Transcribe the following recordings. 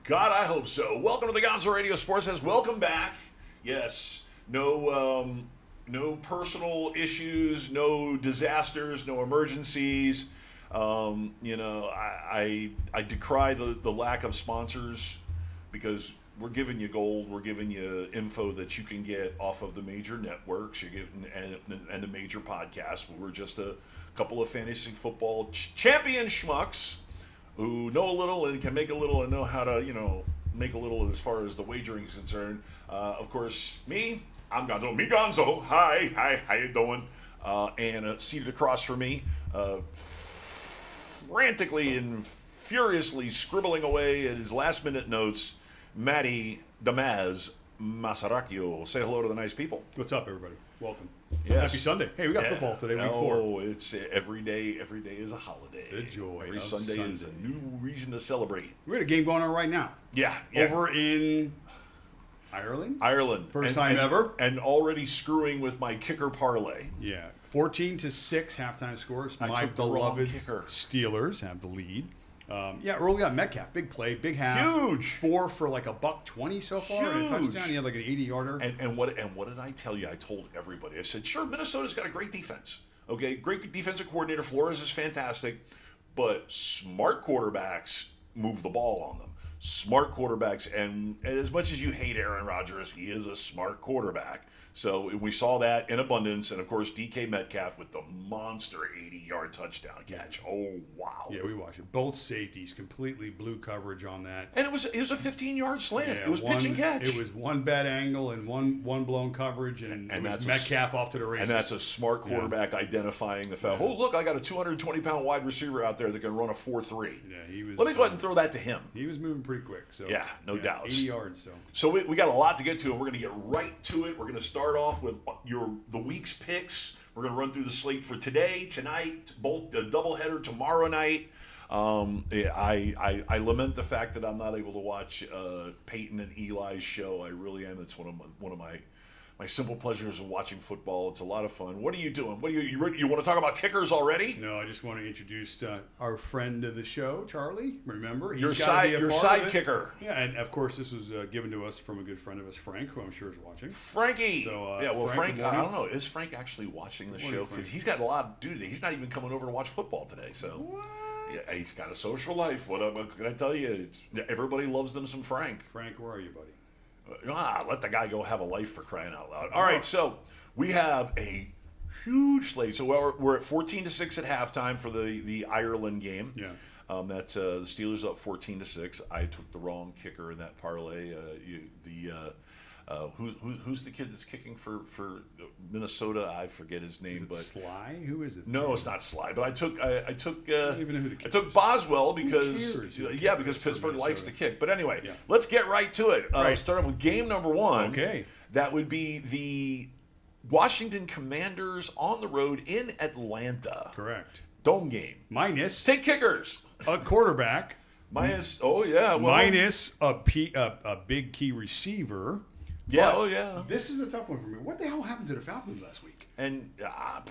God, I hope so. Welcome to the Gonzo Radio Sports Says. Welcome back. Yes, no personal issues, no disasters, no emergencies. I decry the lack of sponsors because we're giving you gold. We're giving you info that you can get off of the major networks. You get and the major podcasts. We're just a couple of fantasy football champion schmucks who know a little and can make a little and know how to, make a little as far as the wagering is concerned. Of course, I'm Gonzo. Me, Gonzo. Hi, how you doing? And seated across from me, frantically and furiously scribbling away at his last-minute notes, Matty Damaz Masaracchio. Say hello to the nice people. What's up, everybody? Welcome. Yes. Happy Sunday. Hey, we got football today, week 4. Oh, it's every day is a holiday. The joy Every of Sunday is a new reason to celebrate. We got a game going on right now. Yeah. Over in Ireland. First time ever. And already screwing with my kicker parlay. Yeah. 14-6 halftime scores. I took the wrong kicker. Steelers have the lead. Early on Metcalf, big play, big half. Huge. 4 for like $120 so far. Huge. And a touchdown. He had like an 80-yarder. And what did I tell you? I told everybody. I said, sure, Minnesota's got a great defense. Okay, great defensive coordinator. Flores is fantastic, but smart quarterbacks move the ball on them. Smart quarterbacks, and as much as you hate Aaron Rodgers, he is a smart quarterback. So we saw that in abundance, and of course DK Metcalf with the monster 80-yard touchdown catch. Oh wow! Yeah, we watched it. Both safeties completely blew coverage on that, and it was a 15-yard slant. Yeah, it was pitch and catch. It was one bad angle and one blown coverage, and it was Metcalf off to the races. And that's a smart quarterback identifying the fact. Oh look, I got a 220-pound wide receiver out there that can run a 4.3. Yeah, he was. Let me go ahead and throw that to him. He was moving pretty quick. So yeah, no doubt. 80 yards. So we got a lot to get to, and we're going to get right to it. We're going to start off with the week's picks. We're going to run through the slate for today, tonight, both the doubleheader tomorrow night. I lament the fact that I'm not able to watch Peyton and Eli's show. I really am. It's one of my simple pleasures of watching football. It's a lot of fun. What are you doing? You want to talk about kickers already? No, I just want to introduce our friend of the show, Charlie. Remember, your side kicker. Yeah, and of course this was given to us from a good friend of us, Frank, who I'm sure is watching. Frankie. So, Frank. I don't know. Is Frank actually watching the show? Because he's got a lot to do today. He's not even coming over to watch football today. So. What? Yeah, he's got a social life. What can I tell you? Everybody loves them some Frank. Frank, where are you, buddy? Let the guy go have a life, for crying out loud. All right, so we have a huge slate. So we're at 14-6 at halftime for the Ireland game. Yeah. That's the Steelers up 14-6. I took the wrong kicker in that parlay. Who's the kid that's kicking for Minnesota? I forget his name. Is it Sly? Who is it? No, it's not Sly. But I took I don't even know who the I took Boswell because because Pittsburgh likes to kick. But anyway, let's get right to it. Start off with game number 1. Okay, that would be the Washington Commanders on the road in Atlanta. Correct. Dome game. Minus take kickers. A quarterback. Minus minus a big key receiver. Yeah, but this is a tough one for me. What the hell happened to the Falcons last week? And I'm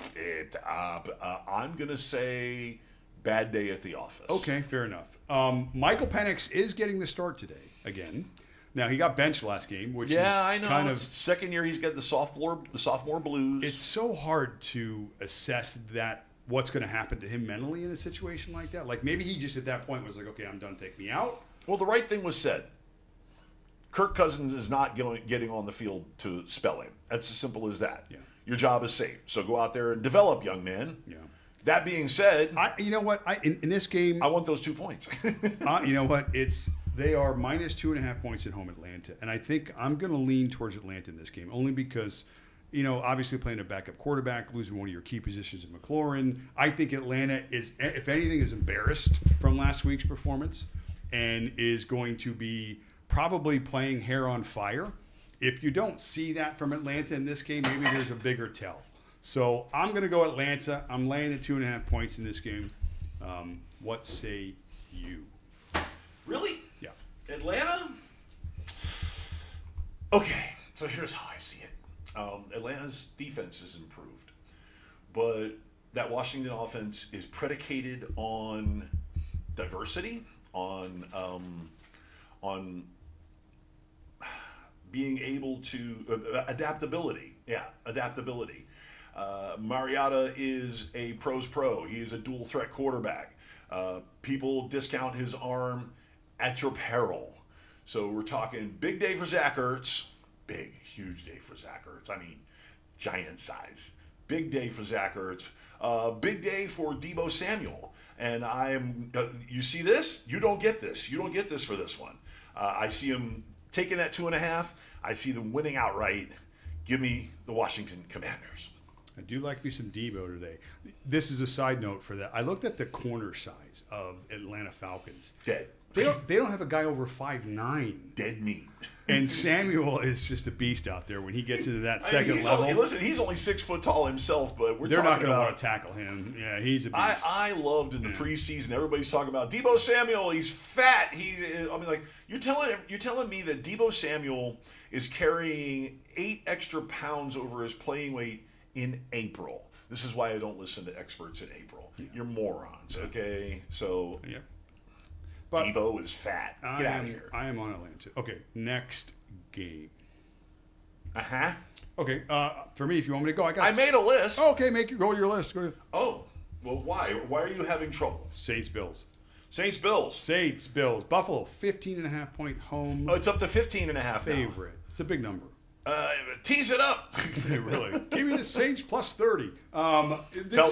going to say bad day at the office. Okay, fair enough. Michael Penix is getting the start today again. Now, he got benched last game, which is I know. kind of... second year he's got the sophomore blues. It's so hard to assess what's going to happen to him mentally in a situation like that. Like, maybe he just at that point was like, okay, I'm done, take me out. Well, the right thing was said. Kirk Cousins is not getting on the field to spell him. That's as simple as that. Yeah. Your job is safe. So go out there and develop, young man. Yeah. That being said, you know what? In this game, I want those 2 points. You know what? They are minus 2.5 points at home, Atlanta, and I think I'm going to lean towards Atlanta in this game only because, obviously playing a backup quarterback, losing one of your key positions in McLaurin. I think Atlanta is, if anything, is embarrassed from last week's performance and is going to be probably playing hair on fire. If you don't see that from Atlanta in this game, maybe there's a bigger tell. So I'm going to go Atlanta. I'm laying at 2.5 points in this game. What say you? Really? Yeah. Atlanta? Okay, so here's how I see it. Atlanta's defense is improved, but that Washington offense is predicated on diversity, on on being able to adaptability. Yeah, adaptability. Mariota is a pro's pro. He is a dual threat quarterback. People discount his arm at your peril. So we're talking big day for Zach Ertz. Big, huge day for Zach Ertz. I mean, giant size. Big day for Zach Ertz. Big day for Deebo Samuel. And you see this? You don't get this. You don't get this for this one. I see him taking that 2.5. I see them winning outright. Give me the Washington Commanders. I do like me some Deebo today. This is a side note for that. I looked at the corner size of Atlanta Falcons. Dead. They don't have a guy over 5'9". Dead meat. And Samuel is just a beast out there when he gets into that second level. He's only 6 foot tall himself, but they're not going to want to tackle him. Yeah, he's a beast. I loved in the preseason. Everybody's talking about Deebo Samuel. He's fat. You're telling me that Deebo Samuel is carrying 8 extra pounds over his playing weight in April. This is why I don't listen to experts in April. Yeah. You're morons. Okay, so. Yeah. But Deebo is fat. Get out of here. I am on Atlanta. Okay, next game. Uh-huh. Okay, for me, if you want me to go, I made a list. Oh, okay, go to your list. Go ahead. Oh, well, why? Why are you having trouble? Saints, Bills. Saints, Bills. Buffalo, 15.5-point home. Oh, it's up to 15.5 favorite. now. It's a big number. Tease it up. Really. Give me the Saints plus 30. Tell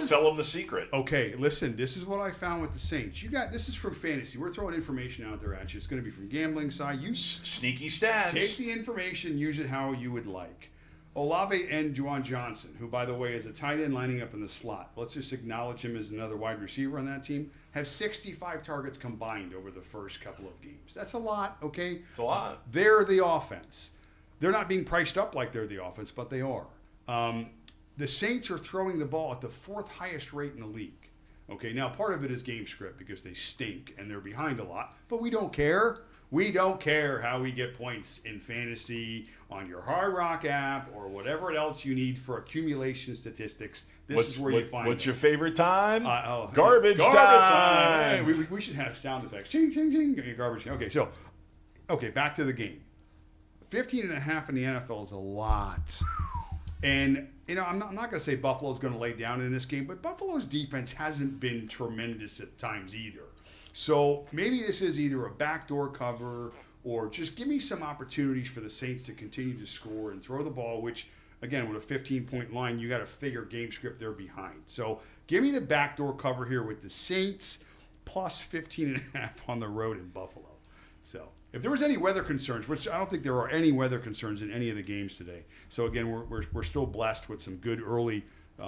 them the secret. Okay, listen. This is what I found with the Saints. This is from fantasy. We're throwing information out there at you. It's going to be from gambling side. You sneaky stats. Take the information, use it how you would like. Olave and Juwan Johnson, who, by the way, is a tight end lining up in the slot. Let's just acknowledge him as another wide receiver on that team. Have 65 targets combined over the first couple of games. That's a lot, okay? It's a lot. They're the offense. They're not being priced up like they're the offense, but they are. The Saints are throwing the ball at the 4th highest rate in the league. Okay, now part of it is game script because they stink and they're behind a lot, but we don't care. We don't care how we get points in fantasy on your Hard Rock app or whatever else you need for accumulation statistics. This is where you find What's it. your favorite time? Garbage time. Hey, we should have sound effects. Ching, ching, ching. Okay, garbage. Okay, back to the game. 15.5 in the NFL is a lot. And, I'm not going to say Buffalo's going to lay down in this game, but Buffalo's defense hasn't been tremendous at times either. So maybe this is either a backdoor cover or just give me some opportunities for the Saints to continue to score and throw the ball, which, again, with a 15-point line, you got to figure game script they're behind. So give me the backdoor cover here with the Saints plus 15.5 on the road in Buffalo. So if there was any weather concerns, which I don't think there are any weather concerns in any of the games today. So again, we're still blessed with some good early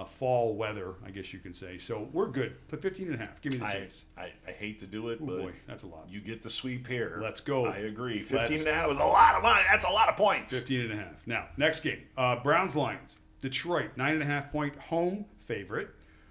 fall weather, I guess you can say. So we're good. Put 15.5. Give me the Saints. I hate to do it, but boy, that's a lot. You get the sweep here. Let's go. I agree. 15.5 is a lot of money. That's a lot of points. 15.5. Now, next game. Browns Lions. Detroit, 9.5-point home favorite.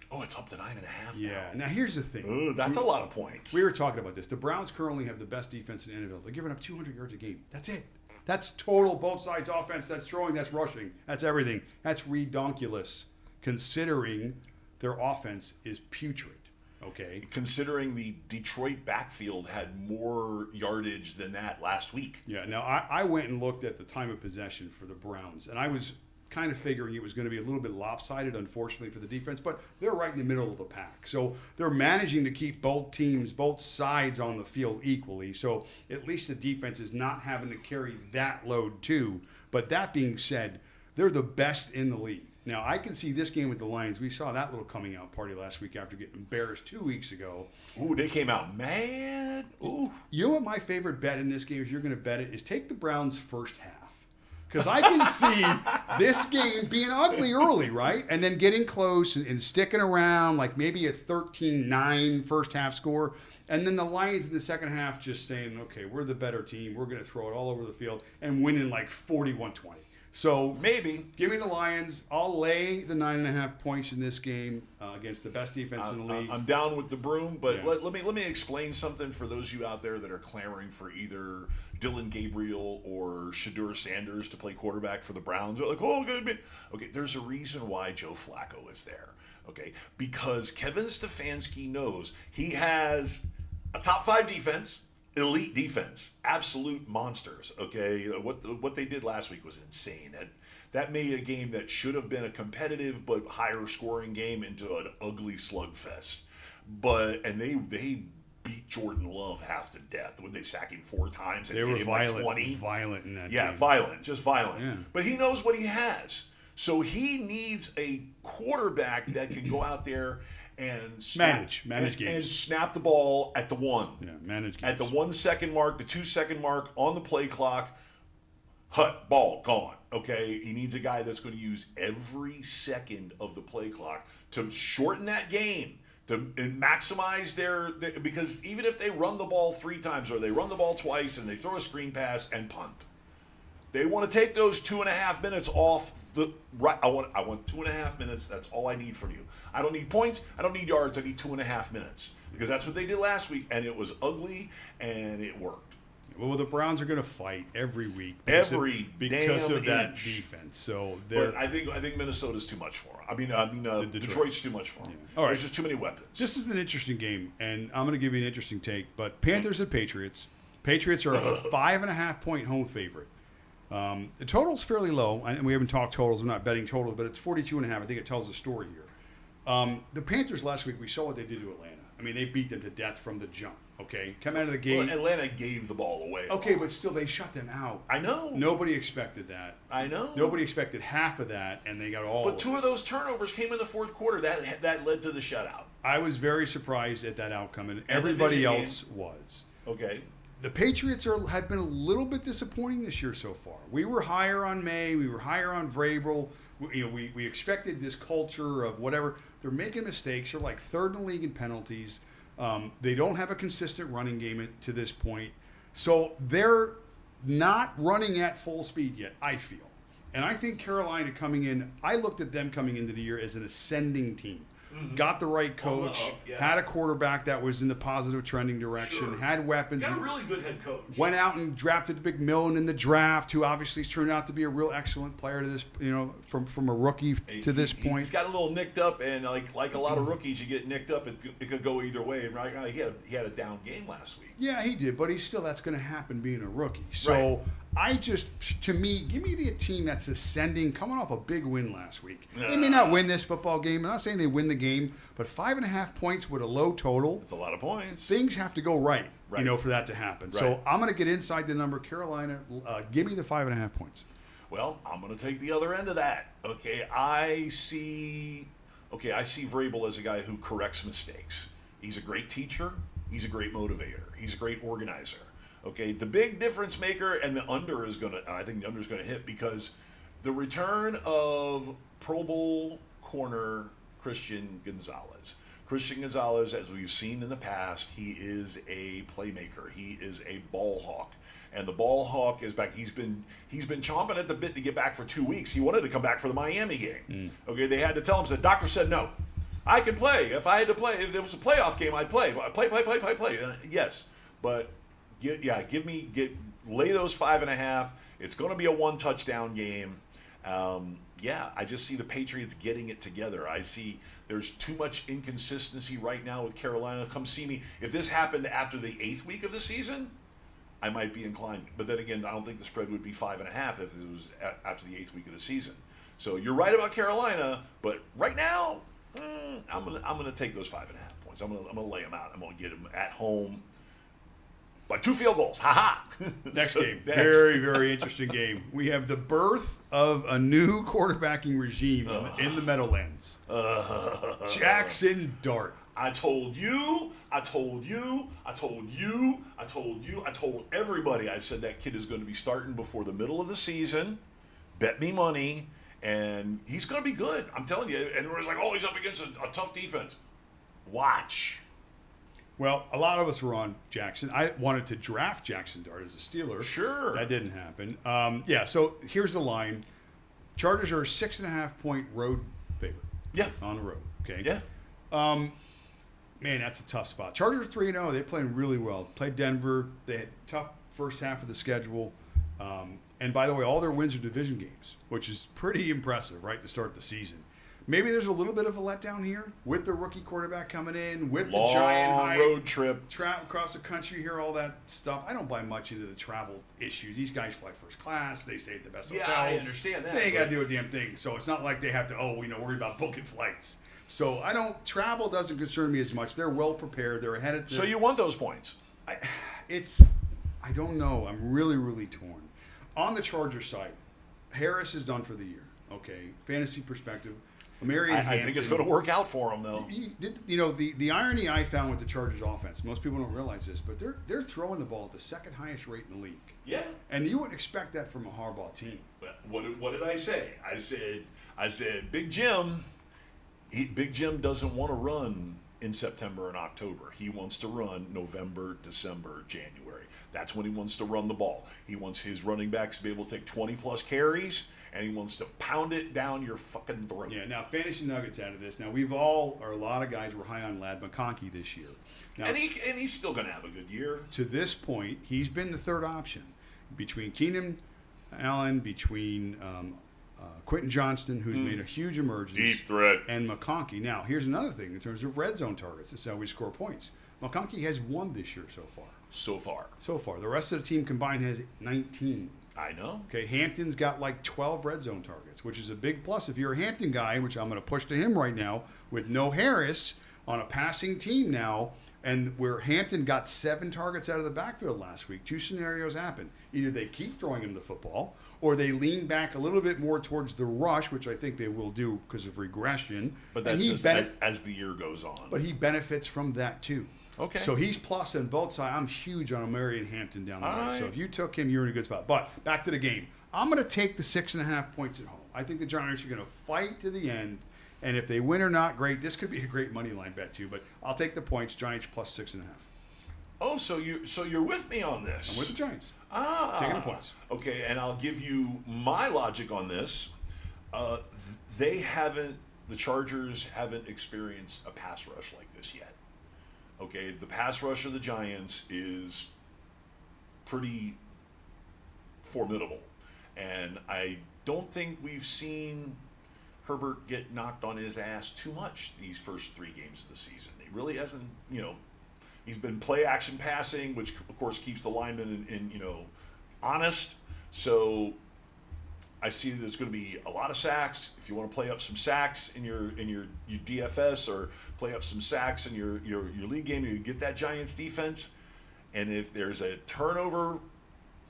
Oh, it's up to 9.5 Yeah. Now, here's the thing. Ooh, that's a lot of points. We were talking about this. The Browns currently have the best defense in the NFL. They're giving up 200 yards a game. That's it. That's total both sides offense. That's throwing. That's rushing. That's everything. That's redonkulous, considering their offense is putrid. Okay. Considering the Detroit backfield had more yardage than that last week. Yeah. Now, I went and looked at the time of possession for the Browns, and I was kind of figuring it was going to be a little bit lopsided, unfortunately, for the defense, but they're right in the middle of the pack. So they're managing to keep both teams, both sides on the field equally. So at least the defense is not having to carry that load too. But that being said, they're the best in the league. Now, I can see this game with the Lions. We saw that little coming out party last week after getting embarrassed 2 weeks ago. Ooh, they came out mad. Ooh. You know what my favorite bet in this game, if you're going to bet it, is take the Browns first half. Because I can see this game being ugly early, right? And then getting close and sticking around, like maybe a 13-9 first half score. And then the Lions in the second half just saying, okay, we're the better team. We're going to throw it all over the field and winning like 41-20. So maybe. Give me the Lions. I'll lay the 9.5 points in this game against the best defense in the league. I'm down with the broom, but yeah. let me explain something for those of you out there that are clamoring for either Dylan Gabriel or Shadur Sanders to play quarterback for the Browns. They're like, oh, good. Okay, there's a reason why Joe Flacco is there. Okay, because Kevin Stefanski knows he has a top 5 defense elite defense, absolute monsters. Okay, what they did last week was insane. That made a game that should have been a competitive but higher scoring game into an ugly slugfest. And they beat Jordan Love half to death when they sacked him 4 times and they hit were him violent, like 20. violent in that Yeah, game. violent, just violent. Yeah. But he knows what he has. So he needs a quarterback that can go out there and manage games. And snap the ball at the 1. Yeah, manage games. At the 1 second mark, the 2 second mark on the play clock. Hut, ball, gone. Okay? He needs a guy that's going to use every second of the play clock to shorten that game, to maximize their because even if they run the ball 3 times or they run the ball twice and they throw a screen pass and punt, they want to take those 2.5 minutes off the right. I want 2.5 minutes. That's all I need from you. I don't need points. I don't need yards. I need 2.5 minutes because that's what they did last week, and it was ugly and it worked. Well, the Browns are going to fight every week because of that defense. So, but I think Minnesota's too much for them. I mean, Detroit's too much for them. Yeah. All right. There's just too many weapons. This is an interesting game, and I'm going to give you an interesting take. But Panthers and Patriots. Patriots are a 5.5-point home favorite. The total's fairly low, and we haven't talked totals. I'm not betting totals, but it's 42.5. I think it tells the story here. The Panthers last week, we saw what they did to Atlanta. I mean, they beat them to death from the jump. Okay, come out of the gate. Well, Atlanta gave the ball away. Okay, but still, they shut them out. I know. Nobody expected that. I know. Nobody expected half of that, and they got all. But 2 of those turnovers came in the fourth quarter. That led to the shutout. I was very surprised at that outcome, and everybody else was. Okay. The Patriots have been a little bit disappointing this year so far. We were higher on May. We were higher on Vrabel. We expected this culture of whatever. They're making mistakes. They're like 3rd in the league in penalties. They don't have a consistent running game to this point. So they're not running at full speed yet, I feel. And I think Carolina coming in, I looked at them coming into the year as an ascending team. Mm-hmm. Got the right coach, had a quarterback that was in the positive trending direction, had weapons. Got a really good head coach. Went out and drafted McMillan in the draft, who obviously has turned out to be a real excellent player to this, from a rookie to this point. He's got a little nicked up, and like a lot of rookies, you get nicked up. It could go either way. And right now, he had a down game last week. Yeah, he did, but that's going to happen being a rookie. So right. Give me the team that's ascending, coming off a big win last week. They may not win this football game. I'm not saying they win the game, but 5.5 points with a low total. It's a lot of points. Things have to go right, for that to happen. Right. So I'm going to get inside the number. Carolina, give me the 5.5 points. Well, I'm going to take the other end of that. Okay, I see Vrabel as a guy who corrects mistakes. He's a great teacher. He's a great motivator. He's a great organizer. Okay, the big difference maker, and the under is going to, I think the under is going to hit because the return of Pro Bowl corner Christian Gonzalez. Christian Gonzalez, as we've seen in the past, he is a playmaker. He is a ball hawk. And the ball hawk is back. He's been chomping at the bit to get back for 2 weeks. He wanted to come back for the Miami game. Okay, they had to tell him, the doctor said no. I can play. If I had to play, if there was a playoff game, I'd play. Play. Yes. But lay those 5.5. It's going to be a 1 touchdown game. I just see the Patriots getting it together. I see there's too much inconsistency right now with Carolina. Come see me. If this happened after the 8th week of the season, I might be inclined. But then again, I don't think the spread would be 5.5 if it was after the 8th week of the season. So you're right about Carolina, but right now, I'm gonna take those 5.5 points. I'm gonna lay them out. I'm gonna get them at home by 2 field goals. Next game. Very, very interesting game. We have the birth of a new quarterbacking regime in the Meadowlands. Jackson Dart. I told everybody. I said that kid is going to be starting before the middle of the season. Bet me money. And he's going to be good. I'm telling you. And everyone's like, he's up against a tough defense. Watch. Well, a lot of us were on Jackson. I wanted to draft Jackson Dart as a Steeler. Sure. That didn't happen. So here's the line. Chargers are a 6.5-point road favorite. Yeah. On the road. Okay. Yeah. Man, that's a tough spot. Chargers 3-0. They're playing really well. Played Denver. They had tough first half of the schedule. And by the way, all their wins are division games, which is pretty impressive, right, to start the season. Maybe there's a little bit of a letdown here with the rookie quarterback coming in, with Long the giant hype, road trip. travel across the country, hear all that stuff. I don't buy much into the travel issues. These guys fly first class. They stay at the best hotels. I understand that. They ain't got to do a damn thing. So it's not like they have to, worry about booking flights. So travel doesn't concern me as much. They're well prepared. They're ahead of the... So you want those points? I don't know. I'm really, really torn. On the Chargers side, Harris is done for the year. Okay, fantasy perspective. I think it's going to work out for him, though. The irony I found with the Chargers offense, most people don't realize this, but they're throwing the ball at the second highest rate in the league. Yeah. And you wouldn't expect that from a Harbaugh team. But what did I say? I said Big Jim. Big Jim doesn't want to run in September and October. He wants to run November, December, January. That's when he wants to run the ball. He wants his running backs to be able to take 20-plus carries, and he wants to pound it down your fucking throat. Yeah, now fantasy nuggets out of this. Now, a lot of guys were high on Lad McConkey this year. Now, and he's still going to have a good year. To this point, he's been the third option between Keenan Allen, between Quentin Johnston, who's made a huge emergence. Deep threat. And McConkey. Now, here's another thing in terms of red zone targets. This is how we score points. McConkey has 1 this year so far. The rest of the team combined has 19. I know. Okay, Hampton's got like 12 red zone targets, which is a big plus. If you're a Hampton guy, which I'm going to push to him right now, with no Harris on a passing team now, and where Hampton got 7 targets out of the backfield last week, 2 scenarios happen. Either they keep throwing him the football, or they lean back a little bit more towards the rush, which I think they will do because of regression. But that's just as the year goes on. But he benefits from that too. Okay. So he's plus on both sides. I'm huge on Marion Hampton down the road. Right. So if you took him, you're in a good spot. But back to the game. I'm going to take the 6.5 points at home. I think the Giants are going to fight to the end. And if they win or not, great. This could be a great money line bet too. But I'll take the points. Giants plus 6.5. Oh, so you're with me on this? I'm with the Giants. Taking the points. Okay, and I'll give you my logic on this. The Chargers haven't experienced a pass rush like this yet. Okay, the pass rush of the Giants is pretty formidable. And I don't think we've seen Herbert get knocked on his ass too much these first 3 games of the season. He really hasn't, he's been play action passing, which of course keeps the linemen in honest. So I see there's going to be a lot of sacks. If you want to play up some sacks in your DFS or play up some sacks in your league game, you get that Giants defense. And if there's a turnover,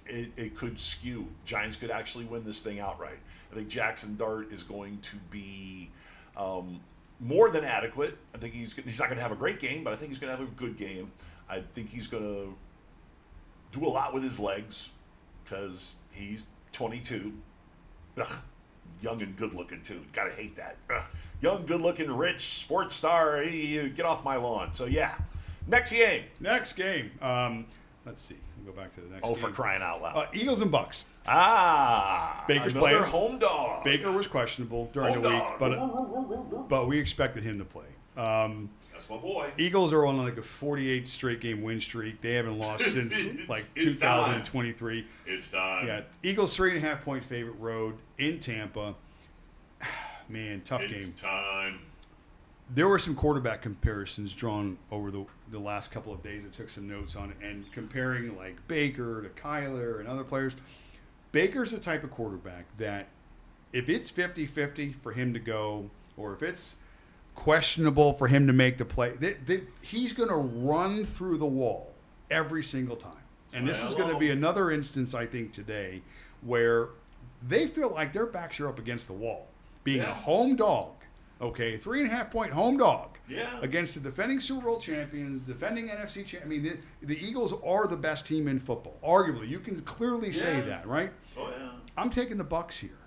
it could skew. Giants could actually win this thing outright. I think Jackson Dart is going to be more than adequate. I think he's not going to have a great game, but I think he's going to have a good game. I think he's going to do a lot with his legs because he's 22. Ugh, young and good looking too. Gotta hate that. Ugh. Young, good looking, rich sports star. Hey, get off my lawn. So yeah, next game. Let's see. We'll go back to the next. Oh, for crying out loud! Eagles and Bucks. Baker's playing. Home dog. Baker was questionable during the week, but we expected him to play. That's my boy. Eagles are on like a 48 straight game win streak. They haven't lost since like 2023. It's time. Yeah, Eagles 3.5 point favorite road in Tampa. Man, tough game. It's time. There were some quarterback comparisons drawn over the last couple of days. I took some notes on it and comparing like Baker to Kyler and other players. Baker's the type of quarterback that if it's 50-50 for him to go, or if it's questionable for him to make the play, he's going to run through the wall every single time. And this is going to be another instance, I think, today where they feel like their backs are up against the wall. Being a home dog, okay, 3.5 point home dog against the defending Super Bowl champions, defending NFC champions. I mean, the Eagles are the best team in football. Arguably, you can clearly say that, right? Oh, yeah. I'm taking the Bucks here.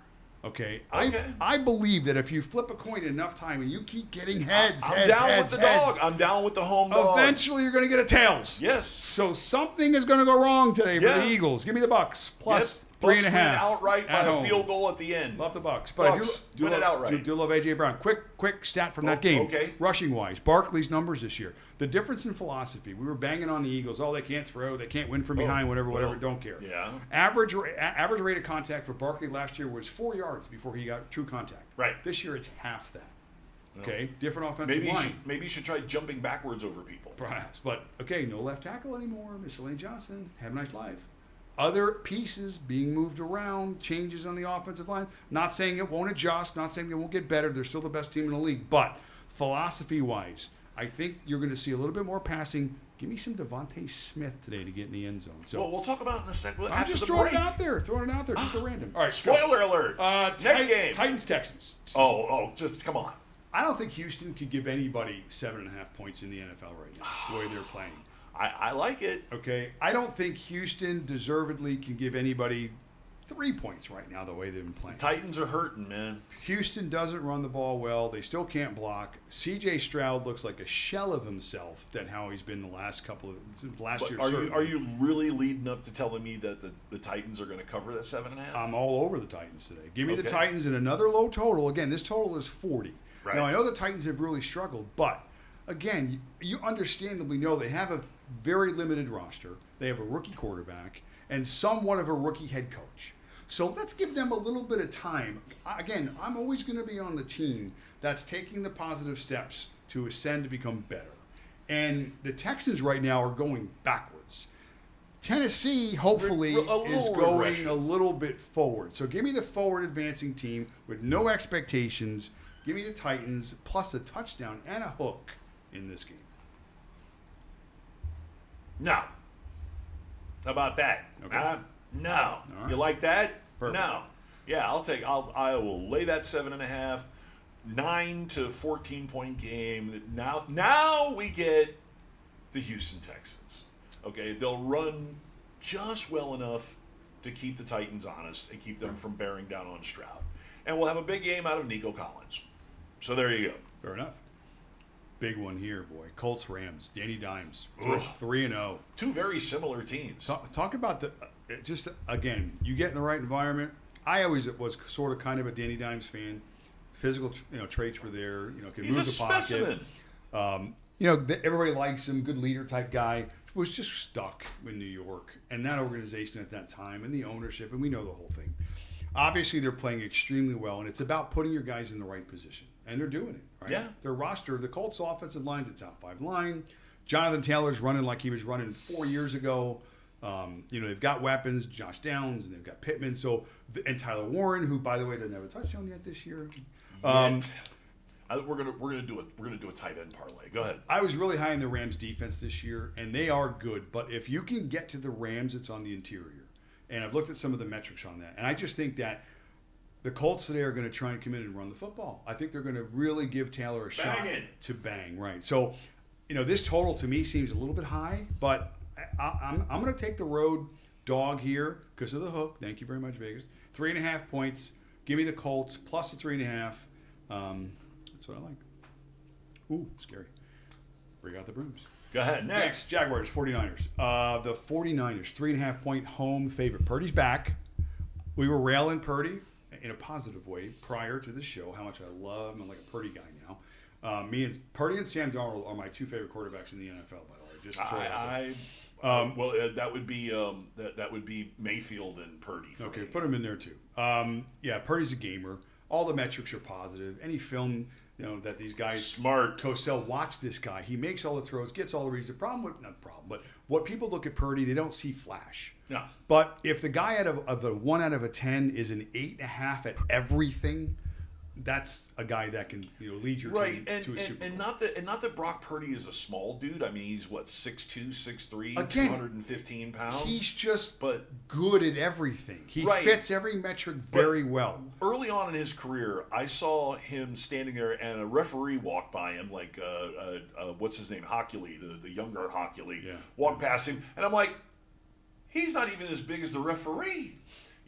Okay. I believe that if you flip a coin enough time and you keep getting heads, I'm down with the dog. I'm down with the home dog. Eventually, you're going to get a tails. Yes. So something is going to go wrong today for the Eagles. Give me the Bucks plus 3.5 win outright by a field goal at the end. Love the Bucks, but Bucks, win it outright. Do love AJ Brown. Quick stat from that game. Okay. Rushing wise, Barkley's numbers this year. The difference in philosophy. We were banging on the Eagles. Oh, they can't throw. They can't win from behind. Whatever. Don't care. Yeah. Average rate of contact for Barkley last year was 4 yards before he got true contact. Right. This year it's half that. Okay, different offensive line. Maybe you should try jumping backwards over people. Perhaps, but okay, no left tackle anymore. Mr. Lane Johnson, have a nice life. Other pieces being moved around, changes on the offensive line. Not saying it won't adjust, not saying they won't get better. They're still the best team in the league. But philosophy-wise, I think you're going to see a little bit more passing. Give me some Devontae Smith today to get in the end zone. So we'll talk about it in a second. I'm just throwing it out there, just a random. All right, spoiler alert. Next game. Titans-Texans. Just come on. I don't think Houston could give anybody 7.5 points in the NFL right now, the way they're playing. I like it. Okay. I don't think Houston deservedly can give anybody 3 points right now, the way they've been playing. The Titans are hurting, man. Houston doesn't run the ball well. They still can't block. C.J. Stroud looks like a shell of himself than how he's been the last year. Are you really leading up to telling me that the Titans are going to cover that 7.5? I'm all over the Titans today. Give me the Titans in another low total. Again, this total is 40. Right. Now, I know the Titans have really struggled, but again, you understandably know they have a very limited roster. They have a rookie quarterback and somewhat of a rookie head coach. So let's give them a little bit of time. Again, I'm always going to be on the team that's taking the positive steps to ascend to become better. And the Texans right now are going backwards. Tennessee, hopefully, is going a little bit forward. So give me the forward advancing team with no expectations. Give me the Titans plus a touchdown and a hook in this game. No. How about that? Okay. No. Right. You like that? Perfect. No. Yeah, I will lay that 7.5, 9 to 14 point game. Now we get the Houston Texans. Okay, they'll run just well enough to keep the Titans honest and keep them from bearing down on Stroud. And we'll have a big game out of Nico Collins. So there you go. Fair enough. Big one here, boy. Colts Rams. Danny Dimes. 3-0. Two very similar teams. Talk about again, you get in the right environment. I always was sort of kind of a Danny Dimes fan. Physical, traits were there. Could He's move a the pocket. specimen. Everybody likes him. Good leader type guy. Was just stuck in New York and that organization at that time and the ownership, and we know the whole thing. Obviously, they're playing extremely well, and it's about putting your guys in the right position. And they're doing it, right? Yeah. Their roster, the Colts offensive line's a top 5 line. Jonathan Taylor's running like he was running 4 years ago. They've got weapons, Josh Downs, and they've got Pittman. And Tyler Warren, who, by the way, doesn't have a touchdown yet this year. We're gonna do a tight end parlay. Go ahead. I was really high in the Rams defense this year, and they are good. But if you can get to the Rams, it's on the interior. And I've looked at some of the metrics on that, and I just think that the Colts today are going to try and come in and run the football. I think they're going to really give Taylor a shot to bang. Right. So, this total to me seems a little bit high, but I'm going to take the road dog here because of the hook. Thank you very much, Vegas. 3.5 points. Give me the Colts plus the 3.5. That's what I like. Ooh, scary. Bring out the brooms. Go ahead. Next. Jaguars, 49ers. The 49ers, 3.5 point home favorite. Purdy's back. We were railing Purdy in a positive way prior to the show, how much I love him. I'm like a Purdy guy now. Purdy and Sam Darnold are my two favorite quarterbacks in the NFL, by the way. Just that would be Mayfield and Purdy. For me. Put him in there too. Purdy's a gamer. All the metrics are positive. Any film that these guys smart. Cosell, watch this guy. He makes all the throws, gets all the reads. But what people look at Purdy, they don't see flash. No. But if the guy out of a 1 out of 10 is an 8.5 at everything, that's a guy that can lead your team to a Super Bowl. And not that Brock Purdy is a small dude. I mean, he's 6'2", 6'3", Again, 215 pounds. He's just good at everything. He fits every metric very well. Early on in his career, I saw him standing there, and a referee walked by him, like what's his name, Hockley, the younger Hockley, walked past him, and I'm like, he's not even as big as the referee.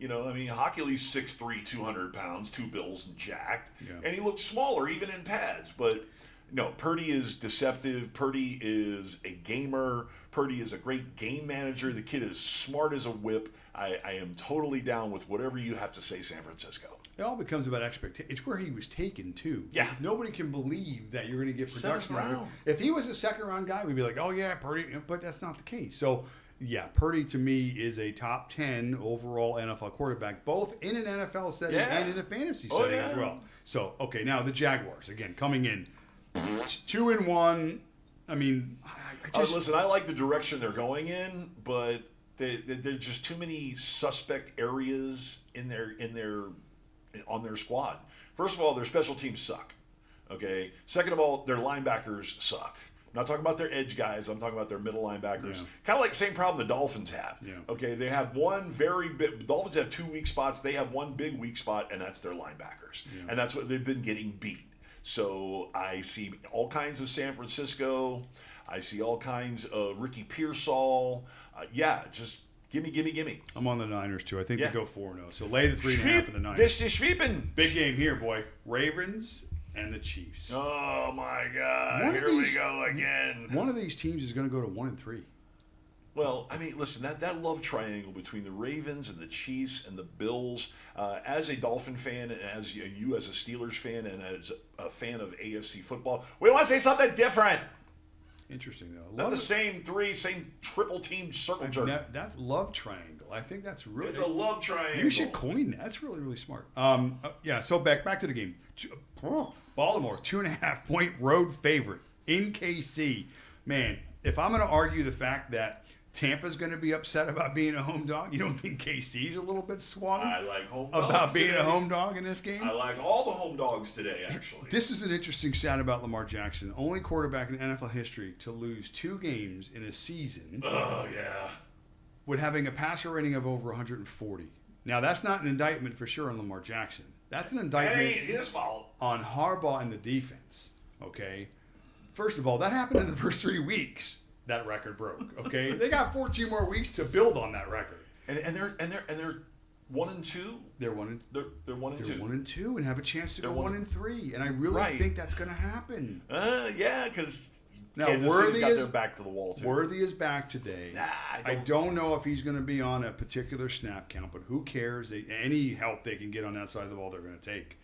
Hockley's 6'3", 200 pounds, 2 bills and jacked. Yeah. And he looks smaller even in pads. But, no, Purdy is deceptive. Purdy is a gamer. Purdy is a great game manager. The kid is smart as a whip. I am totally down with whatever you have to say, San Francisco. It all becomes about expectation. It's where he was taken, too. Yeah. Nobody can believe that you're going to get production. 7th round. If he was a second-round guy, we'd be like, oh, yeah, Purdy. But that's not the case. So, yeah, Purdy to me is a top 10 overall NFL quarterback, both in an NFL setting and in a fantasy setting as well. So, okay, now the Jaguars, again, coming in 2-1. I mean, I just... listen, I like the direction they're going in, but there's just too many suspect areas on their squad. First of all, their special teams suck. Okay. Second of all, their linebackers suck. I'm not talking about their edge guys. I'm talking about their middle linebackers. Yeah. Kind of like the same problem the Dolphins have. Yeah. Okay. They have one very big. The Dolphins have 2 weak spots. They have one big weak spot, and that's their linebackers. Yeah. And that's what they've been getting beat. So I see all kinds of San Francisco. I see all kinds of Ricky Pearsall. Just gimme. I'm on the Niners, too. I think Yeah. they go 4-0. So lay the 3.5 in the Niners. This is Schweepen. Big game here, boy. Ravens and the Chiefs. Oh, my God. Here we go again. One of these teams is going to go to 1-3. Well, I mean, listen, that love triangle between the Ravens and the Chiefs and the Bills, as a Dolphin fan and as you as a Steelers fan and as a fan of AFC football, we want to say something different. Interesting, though. Not the same triple team circle jerk. That love triangle. I think that's really... It's a love triangle. You should coin that. That's really, really smart. So back to the game. Baltimore, 2.5-point road favorite in KC. Man, if I'm going to argue the fact that Tampa's going to be upset about being a home dog, you don't think KC's a little bit swung I like home dogs about being today. a home dog in this game? I like all the home dogs today, actually. This is an interesting stat about Lamar Jackson. Only quarterback in NFL history to lose 2 games in a season Oh, yeah. with having a passer rating of over 140. Now, that's not an indictment for sure on Lamar Jackson. That's an That indictment ain't his fault. on Harbaugh and the defense. Okay? First of all, that happened in the first 3 weeks. That record broke. Okay? They got 14 more weeks to build on that record. And they're 1-2. They're 1-2. They're 1-2. They're 1-2 and have a chance to They're go 1-3. And I really Right. think that's going to happen. Yeah, because Now, Kansas City's got Worthy their back to the wall too. Worthy is back today. Nah, I don't know if he's going to be on a particular snap count, but who cares? Any help they can get on that side of the ball, they're going to take.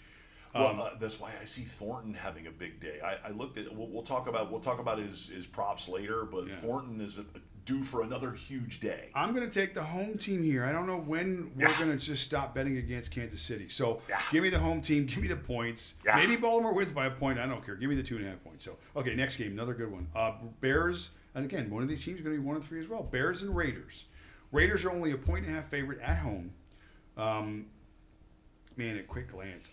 Well, that's why I see Thornton having a big day. I looked at. We'll talk about his props later, but Yeah. Thornton is due for another huge day. I'm going to take the home team here. I don't know when we're going to just stop betting against Kansas City. So give me the home team. Give me the points. Yeah. Maybe Baltimore wins by a point. I don't care. Give me the 2.5 points. So, okay, next game, another good one. Bears, and again, one of these teams is going to be 1-3 as well. Bears and Raiders. Raiders are only a 1.5 favorite at home. Man, at quick glance,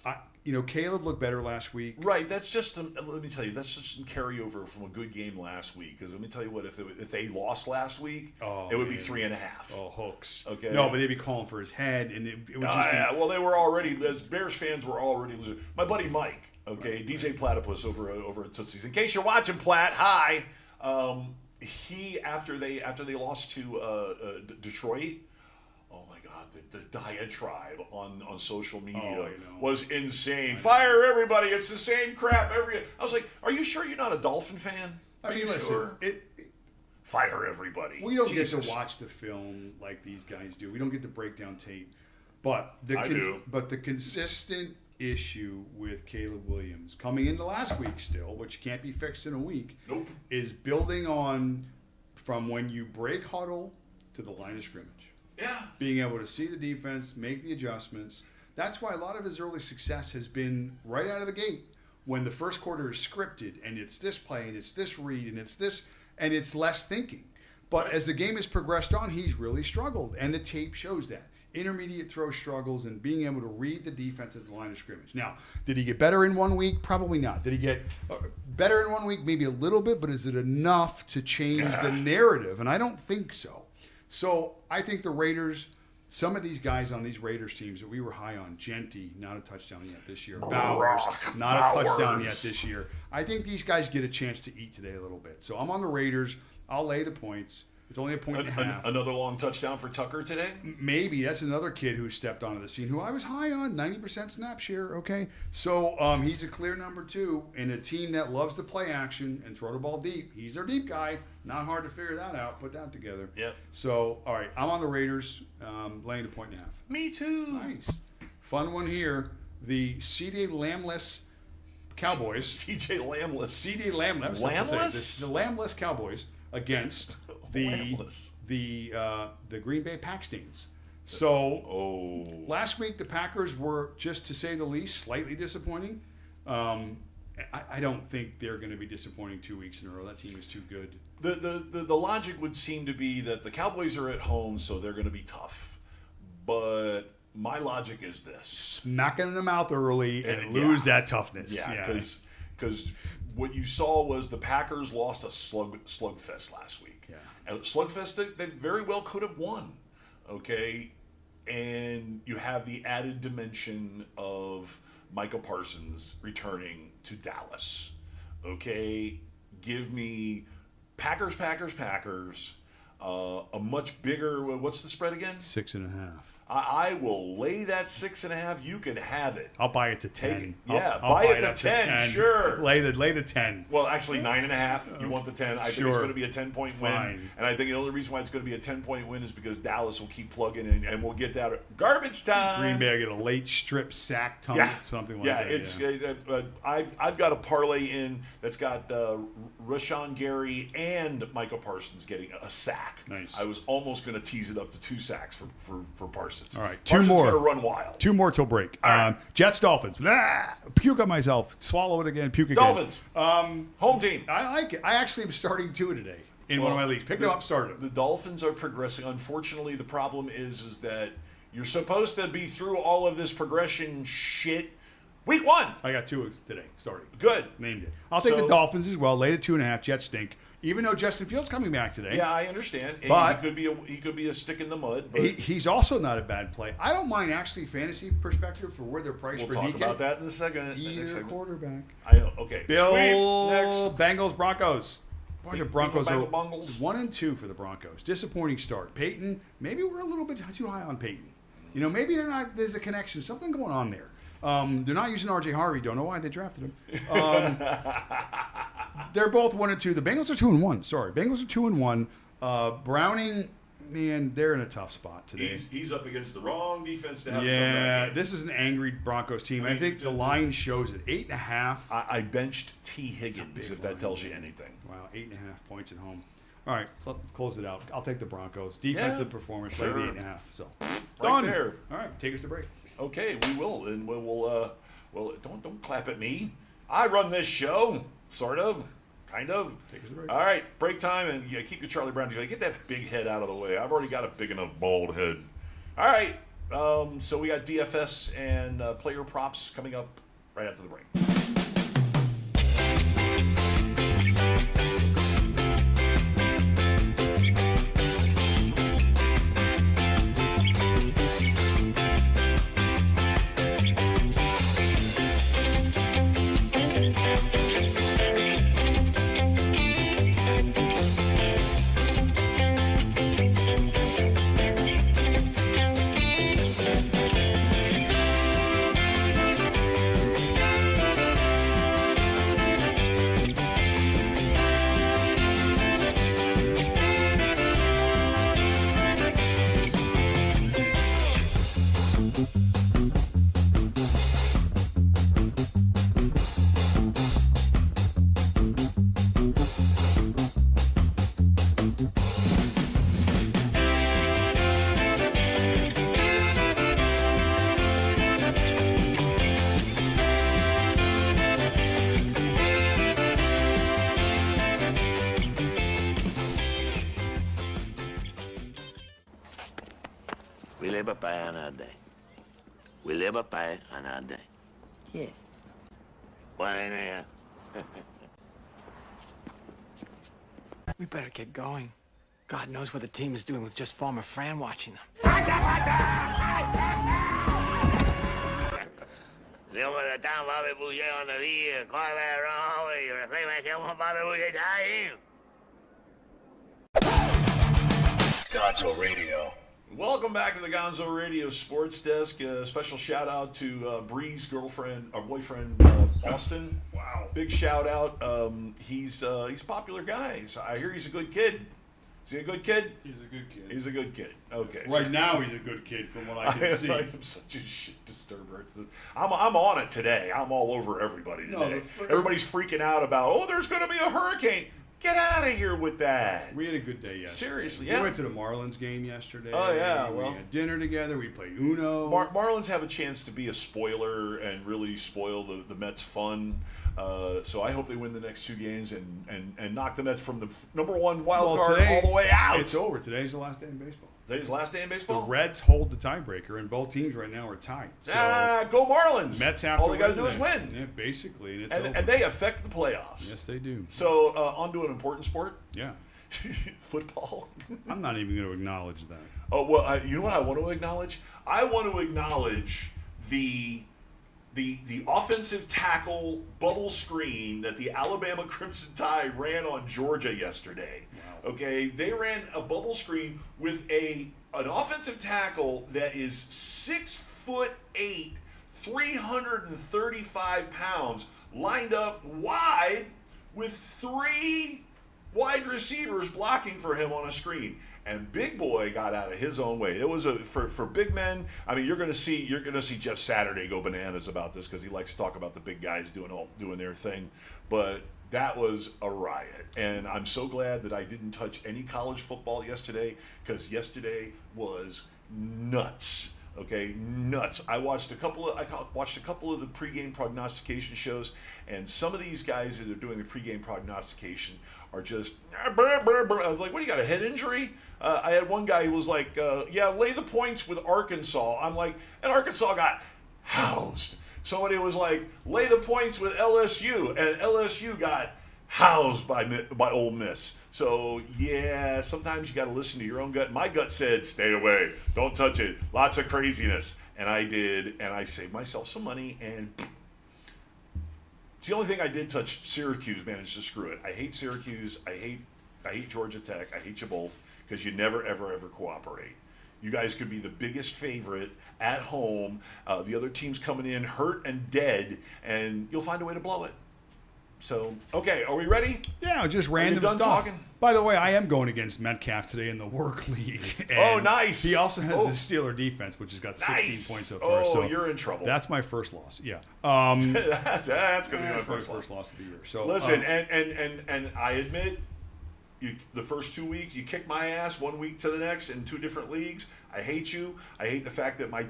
Caleb looked better last week. Right. That's just let me tell you. That's just some carryover from a good game last week. Because let me tell you what, if they lost last week, it would be 3.5. Oh, hooks. Okay. No, but they'd be calling for his head, and it would just be... Yeah. Well, they were already. As Bears fans were already losing. My buddy Mike. Okay, right, DJ Platypus over at Tootsie's. In case you're watching, Platt, hi. He after they lost to Detroit. Oh my God, the diatribe on social media was insane. Fire everybody! It's the same crap every. I was like, are you sure you're not a Dolphin fan? Are you sure? Fire everybody. We don't get to watch the film like these guys do. We don't get to break down tape. But the consistent issue with Caleb Williams coming into last week still, which can't be fixed in a week, is building on from when you break huddle to the line of scrimmage. Yeah. Being able to see the defense, make the adjustments. That's why a lot of his early success has been right out of the gate when the first quarter is scripted and it's this play and it's this read and it's this and it's less thinking. But as the game has progressed on, he's really struggled, and the tape shows that. Intermediate throw struggles and being able to read the defense at the line of scrimmage. Now, did he get better in 1 week? Probably not. Did he get better in 1 week? Maybe a little bit, but is it enough to change the narrative? And I don't think so. So I think the Raiders, some of these guys on these Raiders teams that we were high on, Genty, not a touchdown yet this year. Bowers, not a touchdown yet this year. I think these guys get a chance to eat today a little bit. So I'm on the Raiders. I'll lay the points. It's only a 1.5. Another long touchdown for Tucker today? Maybe. That's another kid who stepped onto the scene, who I was high on, 90% snap share, okay? So he's a clear number 2 in a team that loves to play action and throw the ball deep. He's their deep guy. Not hard to figure that out. Put that together. Yep. So, all right, I'm on the Raiders, laying the 1.5. Me too. Nice. Fun one here. The C.D. Lambless Cowboys. C.J. Lambless. C.D. Lambless. Lambless? The Lambless Cowboys against the Green Bay Packstings. So last week the Packers were, just to say the least, slightly disappointing. I don't think they're going to be disappointing 2 weeks in a row. That team is too good. The logic would seem to be that the Cowboys are at home, so they're going to be tough. But my logic is this: smack it in the mouth early and lose that toughness. Yeah, because what you saw was the Packers lost a slugfest last week. Yeah. And slugfest they very well could have won. Okay, and you have the added dimension of Micah Parsons returning to Dallas. Okay, give me Packers. A much bigger. What's the spread again? 6.5. I will lay that 6.5. You can have it. I'll buy it to 10. I'll buy it to 10. Sure. Lay the 10. Well, actually 9.5. You want the 10? I think it's going to be a 10-point win. Fine. And I think the only reason why it's going to be a 10-point win is because Dallas will keep plugging in, and we'll get that garbage time. Green Bay get a late strip sack something like that. I've got a parlay in that's got Rashawn Gary and Micah Parsons getting a sack. Nice. I was almost going to tease it up to 2 sacks for Parsons. All right, Parsons two more. Going to run wild. 2 more till break. Jets, Dolphins. Puke on myself. Swallow it again. Puke again. Dolphins. Home team. I like it. I actually am starting 2 today in one of my leagues. Picked them up, started them. The Dolphins are progressing. Unfortunately, the problem is that you're supposed to be through all of this progression shit. Week 1. I got 2 today. Starting. Good. Named it. I'll take the Dolphins as well. Lay the 2.5. Jets stink. Even though Justin Fields coming back today. Yeah, I understand. But he could be a stick in the mud. But he's also not a bad play. I don't mind actually fantasy perspective for where they're priced for DK. We'll talk about that in a second. Either quarterback. I know. Okay. Bill, Sweep. Next. Bengals, Broncos. Boy, the Broncos are Bungles. 1-2 for the Broncos. Disappointing start. Peyton, maybe we're a little bit too high on Peyton. You know, maybe they're not. There's a connection. Something going on there. They're not using R.J. Harvey. Don't know why they drafted him. They're both 1-2. The Bengals are 2-1. Sorry, Bengals are 2-1. Browning, man, they're in a tough spot today. He's up against the wrong defense to have to come back in. This is an angry Broncos team. I think the line shows it. 8.5. I benched T. Higgins, if that tells you anything. Wow, 8.5 points at home. All right, let's close it out. I'll take the Broncos. Defensive performance, sure. Play the 8.5. So right there. All right, take us to break. Okay, we will, and we'll. Well, don't clap at me. I run this show, sort of, kind of. Take us to break. All right, break time, and keep your Charlie Brown. Get that big head out of the way. I've already got a big enough bald head. All right, so we got DFS and player props coming up right after the break. We live up by another day. We live up by another day. Yes. Well, yeah. We better get going. God knows what the team is doing with just Farmer Fran watching them. Gonzo Radio. Welcome back to the Gonzo Radio Sports Desk. Special shout out to Bree's girlfriend or boyfriend Austin. Wow! Big shout out. He's a popular guy. So I hear he's a good kid. Is he a good kid? He's a good kid. He's a good kid. Okay. Right now, he's a good kid from what I can see. I'm such a shit disturber. I'm on it today. I'm all over everybody today. Everybody's freaking out about, there's going to be a hurricane. Get out of here with that. We had a good day yesterday. Seriously, We yeah. went to the Marlins game yesterday. Oh, yeah, We well. had dinner together. We played Uno. Marlins have a chance to be a spoiler and really spoil the Mets' fun. So I hope they win the next 2 games and knock the Mets from the number 1 wild card all the way out. It's over. Today's the last day in baseball. Today's the last day in The baseball? Reds hold the tiebreaker, and both teams right now are tied. So Go Marlins! Mets have all to they got to win do is today. win. Yeah, basically, and it's over. And they affect the playoffs. Yes, they do. So on to an important sport. Yeah. Football. I'm not even going to acknowledge that. Oh, well, you know what I want to acknowledge? I want to acknowledge the offensive tackle bubble screen that the Alabama Crimson Tide ran on Georgia yesterday. Wow. Okay, they ran a bubble screen with an offensive tackle that is 6'8", 335 pounds, lined up wide with 3 wide receivers blocking for him on a screen. And Big Boy got out of his own way. It was for big men. I mean, you're going to see Jeff Saturday go bananas about this because he likes to talk about the big guys doing their thing. But that was a riot, and I'm so glad that I didn't touch any college football yesterday because yesterday was nuts. Okay, nuts. I watched a couple of the pregame prognostication shows, and some of these guys that are doing the pregame prognostication are just. I was like, "What? You got a head injury?" I had one guy who was like, "Yeah, lay the points with Arkansas." I'm like, and Arkansas got housed. Somebody was like, "Lay the points with LSU," and LSU got housed by Ole Miss. So, yeah, sometimes you got to listen to your own gut. My gut said, stay away. Don't touch it. Lots of craziness. And I did, and I saved myself some money. And it's the only thing I did touch. Syracuse managed to screw it. I hate Syracuse. I hate Georgia Tech. I hate you both because you never, ever, ever cooperate. You guys could be the biggest favorite at home. The other team's coming in hurt and dead, and you'll find a way to blow it. So, okay, are we ready? Yeah, just random done stuff. talking? By the way, I am going against Metcalf today in the work league. Oh, And nice. He also has Oh. the Steeler defense, which has got 16 Nice. points so far. Oh, so you're in trouble. That's my first loss. Yeah. That's going to be my That's first loss. loss of the year. So Listen, and I admit, the first 2 weeks, you kicked my ass 1 week to the next in 2 different leagues. I hate you. I hate the fact that my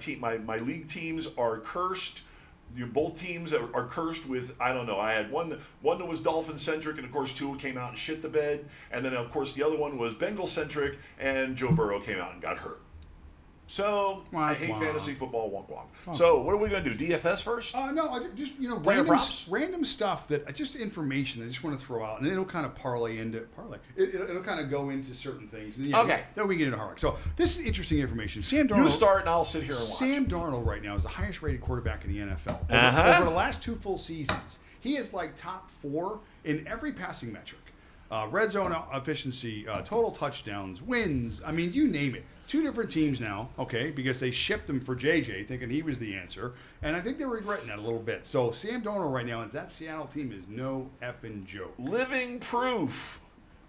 league teams are cursed. Both teams are cursed with, I don't know. I had one that was Dolphin-centric, and of course 2 came out and shit the bed. And then, of course, the other one was Bengal-centric, and Joe Burrow came out and got hurt. So, I hate fantasy football, wonk wonk. So, what are we going to do, DFS first? No, I just Player props? random stuff that just information I just want to throw out, and it'll kind of it'll kind of go into certain things. And, Okay. Then we get into hard. So this is interesting information. Sam Darnold. You start, and I'll sit here and watch. Sam Darnold right now is the highest rated quarterback in the NFL. Uh-huh. Over the last 2 full seasons, he is like top 4 in every passing metric. Red zone efficiency, total touchdowns, wins. I mean, you name it. 2 different teams now, okay, because they shipped him for JJ, thinking he was the answer, and I think they're regretting that a little bit. So Sam Darnold right now, and that Seattle team is no effing joke. Living proof.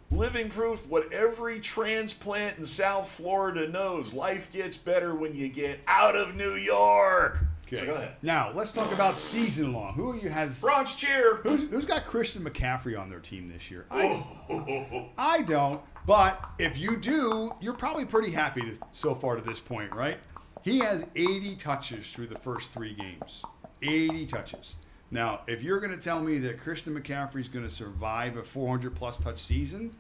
What every transplant in South Florida knows. Life gets better when you get out of New York. Okay. So go ahead. Now let's talk about season long. Who you have? Bronx cheer. Who's got Christian McCaffrey on their team this year? I don't. But if you do, you're probably pretty happy so far to this point, right? He has 80 touches through the first 3 games. 80 touches. Now, if you're going to tell me that Christian McCaffrey is going to survive a 400-plus touch season,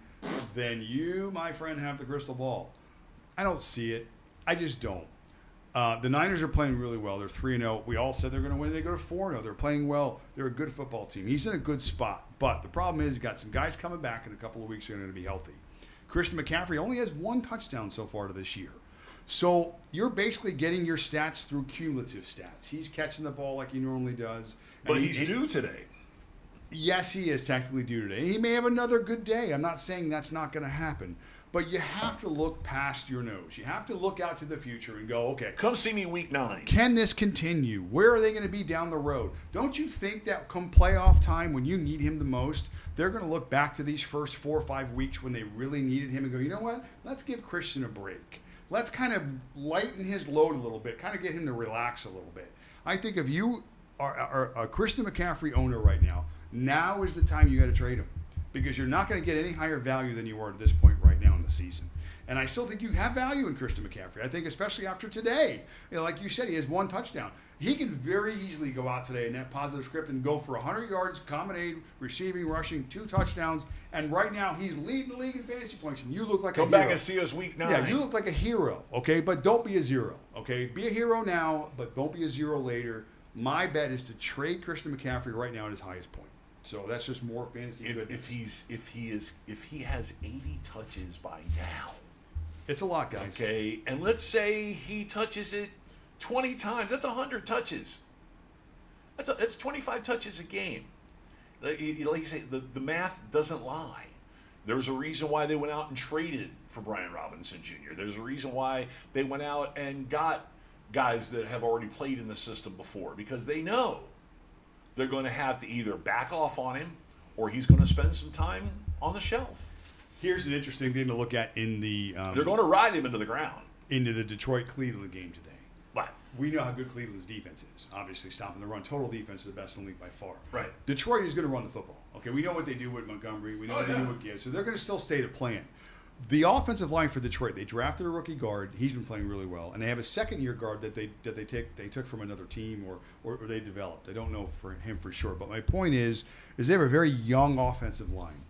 then you, my friend, have the crystal ball. I don't see it. I just don't. The Niners are playing really well. They're 3-0. We all said they're going to win. They go to 4-0. They're playing well. They're a good football team. He's in a good spot. But the problem is you've got some guys coming back in a couple of weeks who are going to be healthy. Christian McCaffrey only has 1 touchdown so far to this year. So you're basically getting your stats through cumulative stats. He's catching the ball like he normally does. But he's due today. Yes, he is technically due today. He may have another good day. I'm not saying that's not going to happen. But you have to look past your nose. You have to look out to the future and go, okay, Come see me week 9. can this continue? Where are they going to be down the road? Don't you think that come playoff time when you need him the most, they're going to look back to these first 4 or 5 weeks when they really needed him and go, you know what? Let's give Christian a break. Let's kind of lighten his load a little bit, kind of get him to relax a little bit. I think if you are a Christian McCaffrey owner right now is the time you got to trade him. because you're not going to get any higher value than you are at this point right now in the season. And I still think you have value in Christian McCaffrey. I think especially after today, like you said, he has 1 touchdown. He can very easily go out today in that positive script and go for 100 yards, combination, receiving, rushing, 2 touchdowns. And right now, he's leading the league in fantasy points. And you look like a hero. Come back and see us week 9. Yeah, you look like a hero, okay? But don't be a 0, okay? Be a hero now, but don't be a 0 later. My bet is to trade Christian McCaffrey right now at his highest point. So that's just more fantasy goodness. If he has 80 touches by now. It's a lot, guys. Okay, and let's say he touches it 20 times. That's 100 touches. That's 25 touches a game. Like you say, the math doesn't lie. There's a reason why they went out and traded for Brian Robinson Jr. There's a reason why they went out and got guys that have already played in the system before, because they know they're going to have to either back off on him or he's going to spend some time on the shelf. Here's an interesting thing to look at in the They're going to ride him into the ground. into the Detroit-Cleveland game today. Right. We know how good Cleveland's defense is. Obviously, stopping the run. Total defense is the best in the league by far. Right. Detroit is going to run the football. Okay, we know what they do with Montgomery. We know what they do with Gibbs. So they're going to still stay to plan. The offensive line for Detroit, they drafted a rookie guard. He's been playing really well, and they have a second-year guard that they took from another team or they developed. I don't know for him for sure, but my point is they have a very young offensive line,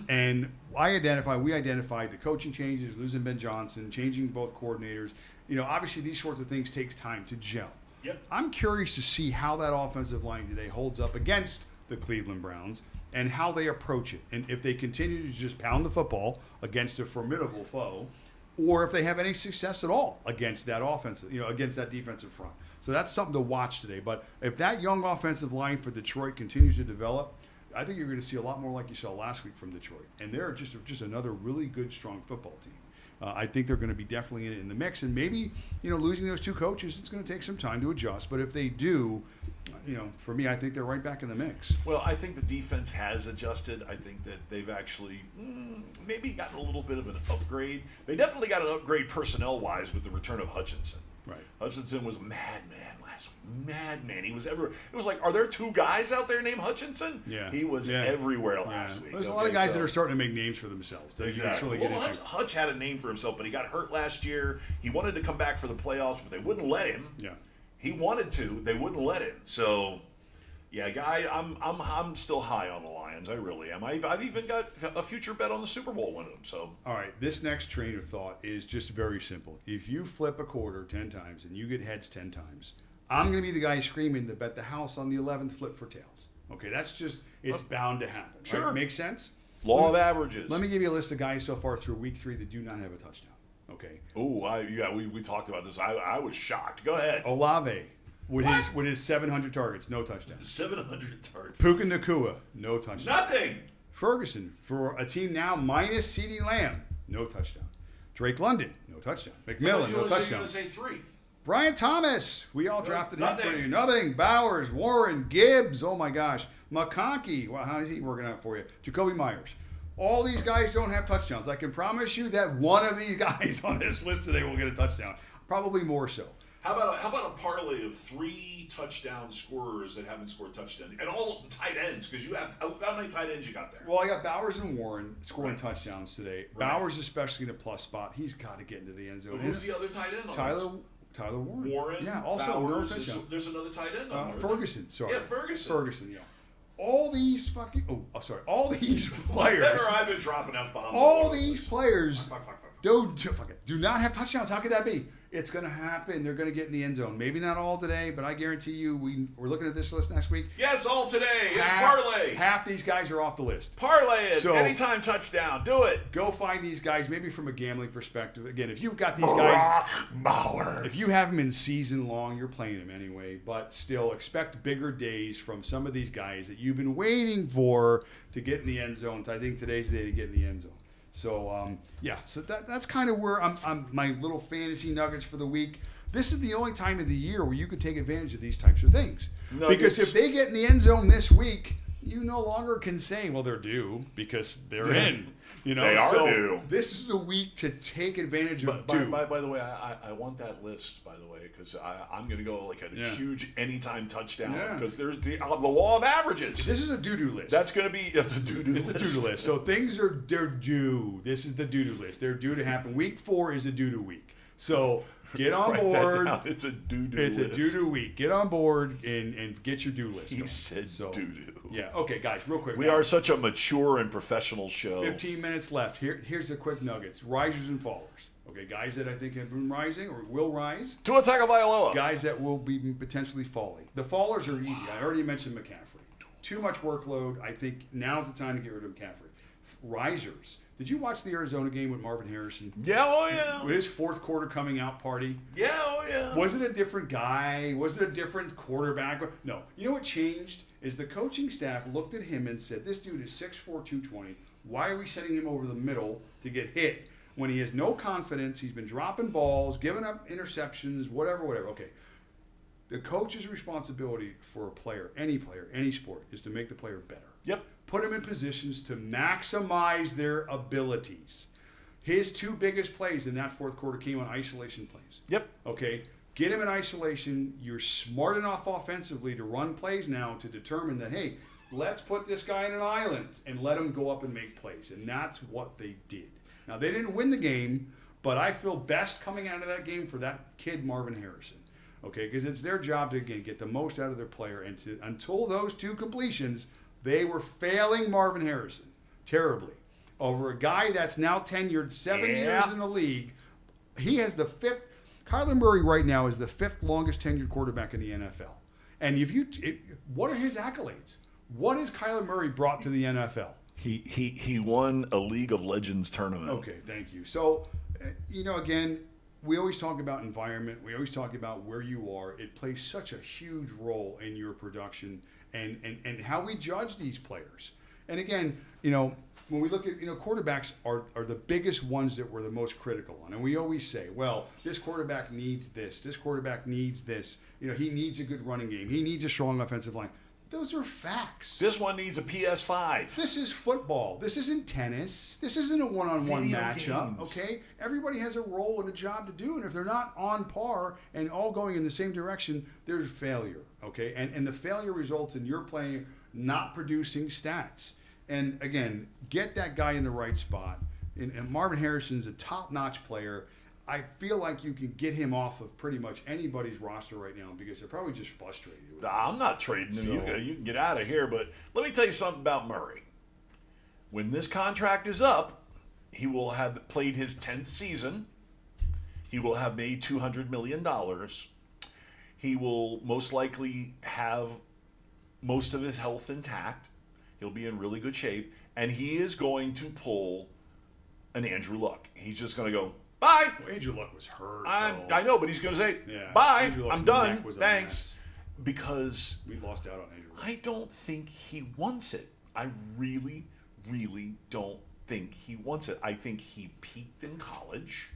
and we identified the coaching changes, losing Ben Johnson, changing both coordinators. Obviously these sorts of things takes time to gel. Yep. I'm curious to see how that offensive line today holds up against the Cleveland Browns and how they approach it. And if they continue to just pound the football against a formidable foe, or if they have any success at all against that against that defensive front. So that's something to watch today. But if that young offensive line for Detroit continues to develop, I think you're going to see a lot more like you saw last week from Detroit. And they're just another really good, strong football team. I think they're going to be definitely in the mix. And maybe, losing those 2 coaches, it's going to take some time to adjust. But if they do, for me, I think they're right back in the mix. Well, I think the defense has adjusted. I think that they've actually maybe gotten a little bit of an upgrade. They definitely got an upgrade personnel-wise with the return of Hutchinson. Right. Hutchinson was a madman last week. Madman. He was everywhere. It was like, are there 2 guys out there named Hutchinson? Yeah. He was everywhere last week. There's a lot of guys that are starting to make names for themselves. Exactly. Hutch had a name for himself, but he got hurt last year. He wanted to come back for the playoffs, but they wouldn't let him. Yeah. He wanted to. They wouldn't let him. So, yeah, guy, I'm still high on the Lions. I really am. I've even got a future bet on the Super Bowl one of them. So, all right, this next train of thought is just very simple. If you flip a quarter 10 times and you get heads 10 times, I'm going to be the guy screaming to bet the house on the 11th flip for tails. Okay, it's bound to happen. Sure. Right? Makes sense? Law of averages. Let me give you a list of guys so far through week 3 that do not have a touchdown. Okay. Oh, we talked about this. I was shocked. Go ahead. Olave with his 700 targets, no touchdown. 700 targets. Puka Nacua, no touchdown. Nothing. Ferguson for a team now minus CeeDee Lamb, no touchdown. Drake London, no touchdown. McMillan, no touchdown. You're going to say 3. Brian Thomas, we all drafted him Nothing. for you. Nothing. Bowers, Warren, Gibbs, oh my gosh. McConkey, well, how is he working out for you? Jacoby Myers. All these guys don't have touchdowns. I can promise you that one of these guys on this list today will get a touchdown. Probably more so. How about a parlay of 3 touchdown scorers that haven't scored touchdowns, and all of them tight ends? Because you have how many tight ends you got there? Well, I got Bowers and Warren scoring touchdowns today. Right. Bowers especially in a plus spot. He's got to get into the end zone. Who's the other tight end on Tyler Warren. Warren. Yeah, also Bowers. no touchdown. There's another tight end on there. Ferguson. Sorry. Yeah, Ferguson. Ferguson. Yeah. All these all these players. Never I've been dropping F-bombs. All these players Fuck. do not have touchdowns. How could that be? It's going to happen. They're going to get in the end zone. Maybe not all today, but I guarantee you we're looking at this list next week. Yes, all today. Parlay. Half these guys are off the list. Parlay it. So, Anytime touchdown. Do it. Go find these guys, maybe from a gambling perspective. Again, if you've got these guys, Bowers. if you have them in season long, you're playing them anyway. But still, expect bigger days from some of these guys that you've been waiting for to get in the end zone. I think today's the day to get in the end zone. So, so that's kind of where I'm my little fantasy nuggets for the week. This is the only time of the year where you can take advantage of these types of things. Nuggets. Because if they get in the end zone this week, you no longer can say, well, they're due because they're in. You know, They are so due. This is a week to take advantage of due. By the way, I want that list, by the way, because I'm going to go like a huge anytime touchdown because there's the law of averages. This is a doo-doo list. That's going to be it's a doo-doo list. It's a doo-doo list. So they're due. This is the doo-doo list. They're due to happen. Week 4 is a doo-doo week. So get on board. It's a doo-doo list. It's a doo-doo week. Get on board and get your doo list. He going. said doo-doo. Yeah. Okay, guys, real quick. We are such a mature and professional show. 15 minutes left. Here's the quick nuggets. Risers and fallers. Okay, guys that I think have been rising or will rise. Tua Tagovailoa. Guys that will be potentially falling. The fallers are easy. I already mentioned McCaffrey. Too much workload. I think now's the time to get rid of McCaffrey. Risers. Did you watch the Arizona game with Marvin Harrison? Yeah, oh yeah. With his fourth quarter coming out party? Yeah, oh yeah. Was it a different guy? Was it a different quarterback? No. You know what changed? Is the coaching staff looked at him and said, this dude is 6'4", 220. Why are we sending him over the middle to get hit when he has no confidence? He's been dropping balls, giving up interceptions, whatever. Okay. The coach's responsibility for a player, any sport, is to make the player better. Yep. Put them in positions to maximize their abilities. His 2 biggest plays in that fourth quarter came on isolation plays. Yep. Okay. Get him in isolation. You're smart enough offensively to run plays now to determine that, hey, let's put this guy in an island and let him go up and make plays. And that's what they did. Now, they didn't win the game, but I feel best coming out of that game for that kid, Marvin Harrison. Okay, because it's their job to, again, get the most out of their player. And until those 2 completions, they were failing Marvin Harrison terribly. Over a guy that's now tenured 7 years in the league. He has the 5th. Kyler Murray right now is the 5th longest tenured quarterback in the NFL. And what are his accolades? What has Kyler Murray brought to the NFL? He won a League of Legends tournament. Okay, thank you. So, again, we always talk about environment. We always talk about where you are. It plays such a huge role in your production and how we judge these players. And again, when we look at, quarterbacks are the biggest ones that we're the most critical on. And we always say, well, this quarterback needs this. This quarterback needs this. He needs a good running game. He needs a strong offensive line. Those are facts. This one needs a PS5. This is football. This isn't tennis. This isn't a one-on-one Video matchup, games. okay? Everybody has a role and a job to do, and if they're not on par and all going in the same direction, there's failure, okay? And the failure results in your playing not producing stats. And again, get that guy in the right spot. And Marvin Harrison's a top-notch player. I feel like you can get him off of pretty much anybody's roster right now because they're probably just frustrated. I'm not trading him. You can get out of here. But let me tell you something about Murray. When this contract is up, he will have played his 10th season. He will have made $200 million. He will most likely have most of his health intact. He'll be in really good shape. And he is going to pull an Andrew Luck. He's just going to go, bye. Well, Andrew Luck was hurt. I know, but he's going to say, bye, I'm done, thanks. Because we lost out on Andrew Luck. I don't think he wants it. I really, really don't think he wants it. I think he peaked in college.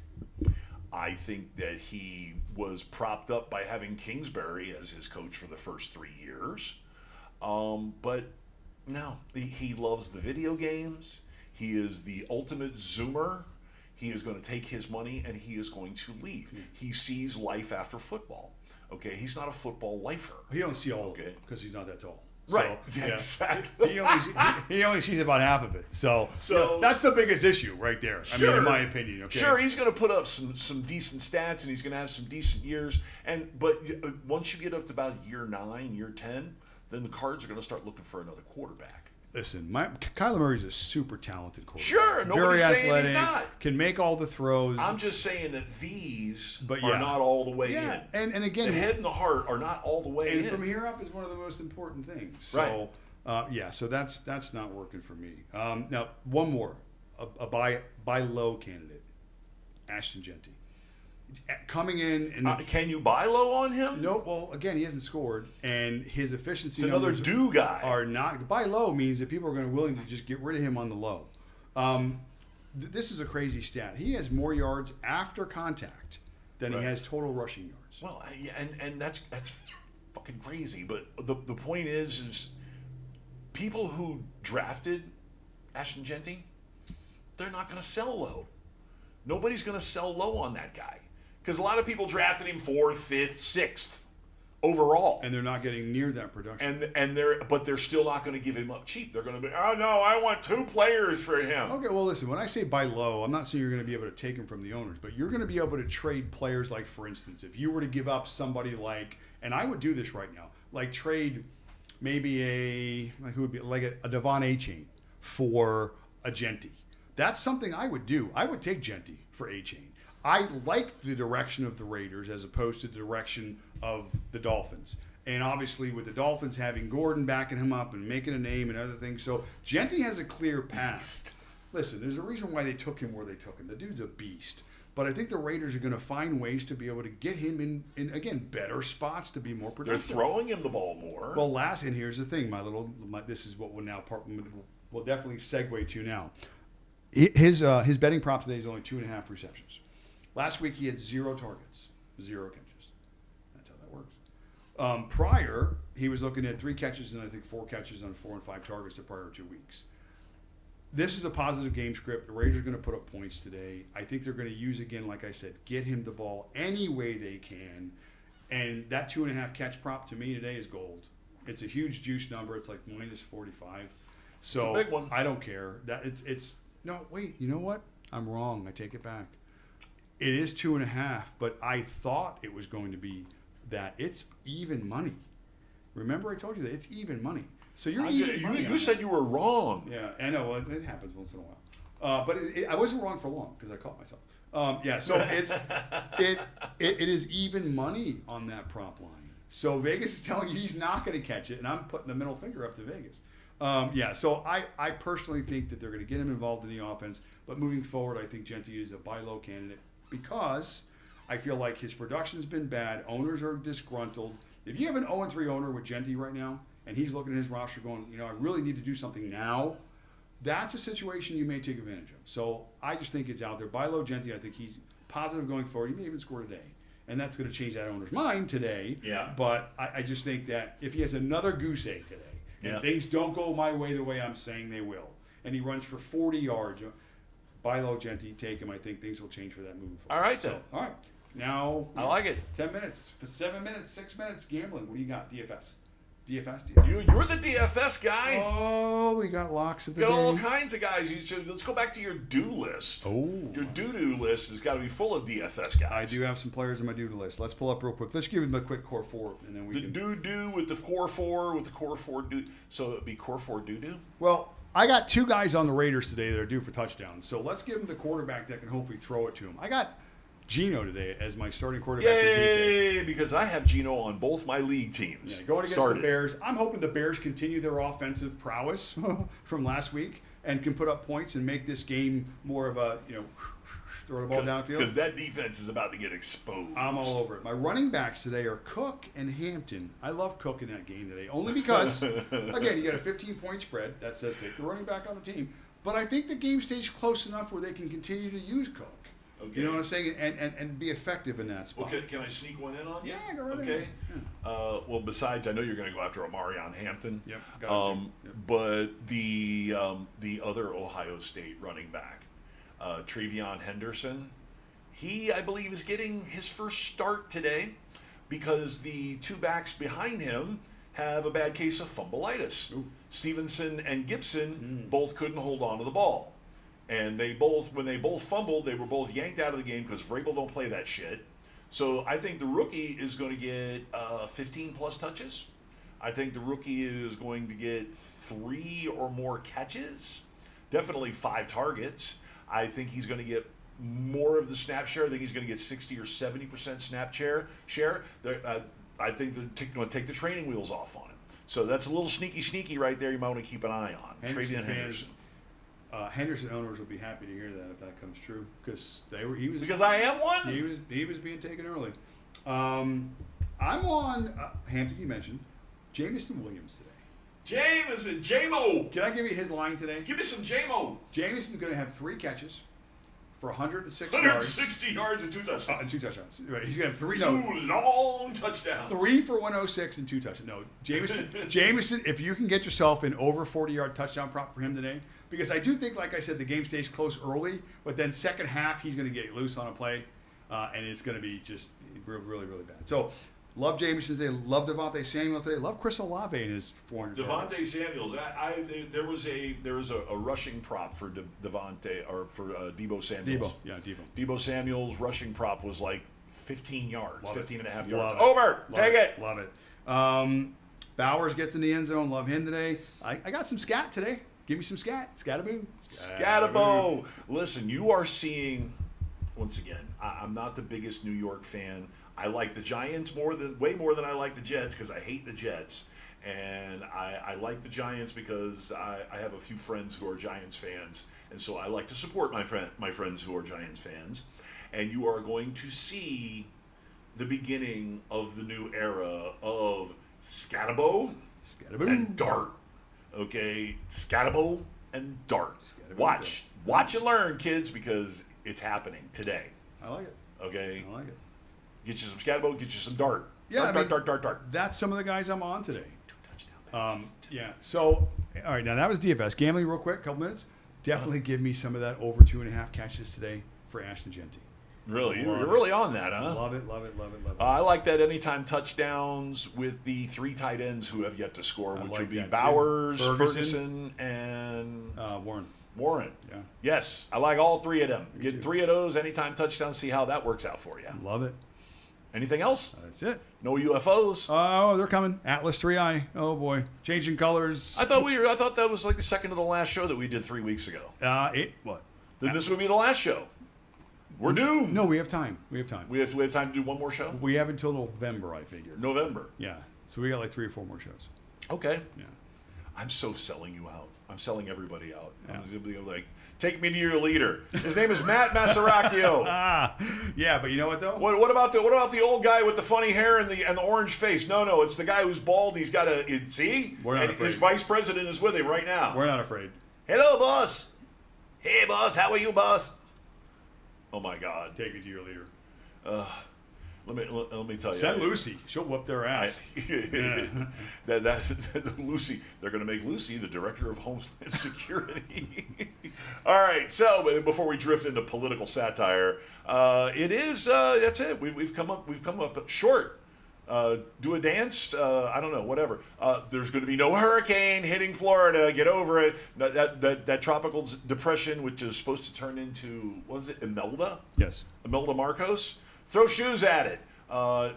I think that he was propped up by having Kingsbury as his coach for the first 3 years. But no, he loves the video games. He is the ultimate Zoomer. He is going to take his money and he is going to leave. He sees life after football. Okay, he's not a football lifer. He don't see all of it because he's not that tall. Right, so, exactly. He only sees about half of it. So that's the biggest issue right there. Sure, I mean, in my opinion. Okay? Sure, he's going to put up some decent stats and he's going to have some decent years. But once you get up to about year 9, year 10, then the Cards are going to start looking for another quarterback. Listen, Kyler Murray's a super talented quarterback. Sure, nobody's saying he's not. Can make all the throws. I'm just saying that these are not all the way in. And again, the head and the heart are not all the way in. And from here up is one of the most important things. So, right. So that's not working for me. Now, one more, a buy low candidate, Ashton Genty. Coming in and can you buy low on him? No. Well, again, he hasn't scored, and his efficiency. It's another do guy. Are not buy low means that people are going to willing to just get rid of him on the low. This is a crazy stat. He has more yards after contact than he has total rushing yards. Well, and that's fucking crazy. But the point is people who drafted Ashton Genty, they're not going to sell low. Nobody's going to sell low on that guy because a lot of people drafted him 4th, 5th, 6th overall, and they're not getting near that production. But they're still not going to give him up cheap. They're going to be, oh no, I want 2 players for him. Okay, well listen, when I say buy low, I'm not saying you're going to be able to take him from the owners, but you're going to be able to trade players like, for instance, if you were to give up somebody like, and I would do this right now, like trade maybe a Devon A-Chain for a Genty. That's something I would do. I would take Genty for A-Chain. I like the direction of the Raiders as opposed to the direction of the Dolphins. And obviously with the Dolphins having Gordon backing him up and making a name and other things. So Genty has a clear path. Listen, there's a reason why they took him where they took him. The dude's a beast. But I think the Raiders are going to find ways to be able to get him in again, better spots to be more productive. They're throwing him the ball more. Well, and here's the thing, this is what we'll definitely segue to now. His betting prop today is only 2.5 receptions. Last week he had 0 targets, 0 catches. That's how that works. Prior, he was looking at 3 catches and I think 4 catches on 4 and 5 targets the prior 2 weeks. This is a positive game script. The Raiders are going to put up points today. I think they're going to use, again, like I said, get him the ball any way they can. And that 2.5 catch prop to me today is gold. It's a huge juice number. It's like minus 45. So it's a big one. I don't care. No, wait, you know what? I'm wrong. I take it back. It is 2.5, but I thought it was going to be that. It's even money. Remember I told you that it's even money. So you're even money. You said you were wrong. Yeah, I know. It happens once in a while. But I wasn't wrong for long because I caught myself. So it is even money on that prop line. So Vegas is telling you he's not going to catch it, and I'm putting the middle finger up to Vegas. So I personally think that they're going to get him involved in the offense. But moving forward, I think Genty is a buy low candidate because I feel like his production's been bad. Owners are disgruntled. If you have an 0-3 owner with Genty right now, and he's looking at his roster going, I really need to do something now, that's a situation you may take advantage of. So I just think it's out there. Buy low Genty. I think he's positive going forward. He may even score today. And that's going to change that owner's mind today. Yeah. But I just think that if he has another goose egg today, and things don't go my way the way I'm saying they will, and he runs for 40 yards, buy low Genty, take him. I think things will change for that moving forward. All right, then. All right. Now, I like it. 10 minutes, 7 minutes, 6 minutes gambling. What do you got? DFS. You're the DFS guy. Oh, we got locks of the You got day. all kinds of guys. Let's go back to your do list. Oh. Your do list has got to be full of DFS guys. I do have some players on my do list. Let's pull up real quick. Let's give them a quick core 4, and then we can... do with the core 4, with the core 4 do. So it would be core 4 do. Well, I got 2 guys on the Raiders today that are due for touchdowns. So let's give them the quarterback that can hopefully throw it to him. I got Gino today as my starting quarterback. Yay! Because I have Gino on both my league teams. Yeah, going against the Bears. I'm hoping the Bears continue their offensive prowess from last week and can put up points and make this game more of a, throw the ball downfield. Because that defense is about to get exposed. I'm all over it. My running backs today are Cook and Hampton. I love Cook in that game today, only because, again, you got a 15-point spread. That says take the running back on the team. But I think the game stays close enough where they can continue to use Cook. Okay. You know what I'm saying? And be effective in that spot. Okay, can I sneak one in on you? Yeah, go right ahead. Okay. Yeah. Well, besides, I know you're going to go after Amarion Hampton. Yep. Got you. Yep. But the other Ohio State running back, Travion Henderson, he, I believe, is getting his first start today because the 2 backs behind him have a bad case of fumbleitis. Ooh. Stevenson and Gibson both couldn't hold on to the ball. And when they both fumbled, they were both yanked out of the game because Vrabel don't play that shit. So I think the rookie is going to get 15-plus touches. I think the rookie is going to get 3 or more catches. Definitely 5 targets. I think he's going to get more of the snap share. I think he's going to get 60 or 70% snap share. I think they're going to take the training wheels off on him. So that's a little sneaky right there you might want to keep an eye on. Travion Henderson. Henderson owners will be happy to hear that if that comes true because because I am one. He was being taken early. I'm on Hampton. You mentioned Jameson Williams today. Jameson, J-Mo. Can I give you his line today? Give me some J-Mo. Jameson's going to have 3 catches for 106 160 yards and 2 touchdowns. and 2 touchdowns. Right, he's got three. Two long touchdowns. 3 for 106 and 2 touchdowns. No, Jameson, if you can get yourself an over 40-yard touchdown prop for him today, because I do think, like I said, the game stays close early, but then second half he's going to get loose on a play, and it's going to be just really, really bad. So, love Jameson today. Love Devontae Samuel today. Love Chris Olave in his 400 yards. Devontae Samuels. There was a rushing prop for Devontae or for Debo Samuels. Debo Samuels rushing prop was like 15 yards, 15 and a half yards. Over. Take it. Love it. Bowers gets in the end zone. Love him today. I got some scat today. Give me some scat. Scataboo. Scatabo. Listen, you are seeing, once again, I'm not the biggest New York fan. I like the Giants way more than I like the Jets because I hate the Jets. And I like the Giants because I have a few friends who are Giants fans. And so I like to support my friends who are Giants fans. And you are going to see the beginning of the new era of Scatabo and Dart. Okay, Scatabo and Dart. Watch and learn, kids, because it's happening today. I like it. Okay? I like it. Get you some Scatabo, get you some Dart. Yeah, Dart. That's some of the guys I'm on today. 2 touchdowns. Yeah. So, all right, now that was DFS. Gambling real quick, couple minutes. Definitely give me some of that over 2.5 catches today for Ashton Genty. Really? You're really on that, huh? Love it. I like that anytime touchdowns with the 3 tight ends who have yet to score, which like would be that, too. Bowers, Ferguson, and Warren. Yeah. Yes, I like all 3 of them. Me Get too. 3 of those anytime touchdowns. See how that works out for you. Love it. Anything else? That's it. No UFOs. Oh, they're coming. Atlas 3i. Oh boy, changing colors. I thought that was like the second to the last show that we did 3 weeks ago. What? Then this would be the last show. We're doomed. No, we have time. We have time to do one more show. We have until November, I figured. November. Yeah. So we got like 3 or 4 more shows. Okay. Yeah. I'm so selling you out. I'm selling everybody out. Yeah. I'm just gonna be like, take me to your leader. His name is Matt Masaracchio. Yeah, but you know what though? What about the old guy with the funny hair and the orange face? No, it's the guy who's bald. He's got see. We're not afraid. His vice president is with him right now. We're not afraid. Hello, boss. Hey, boss. How are you, boss? Oh my God. Take it to your leader. Let me tell you. Send Lucy. She'll whoop their ass. Lucy. They're going to make Lucy the director of Homeland Security. All right. So before we drift into political satire, it is that's it. We've come up short. Do a dance. I don't know. Whatever. There's going to be no hurricane hitting Florida. Get over it. That tropical depression, which is supposed to turn into, what is it, Imelda? Yes. Imelda Marcos. Throw shoes at it.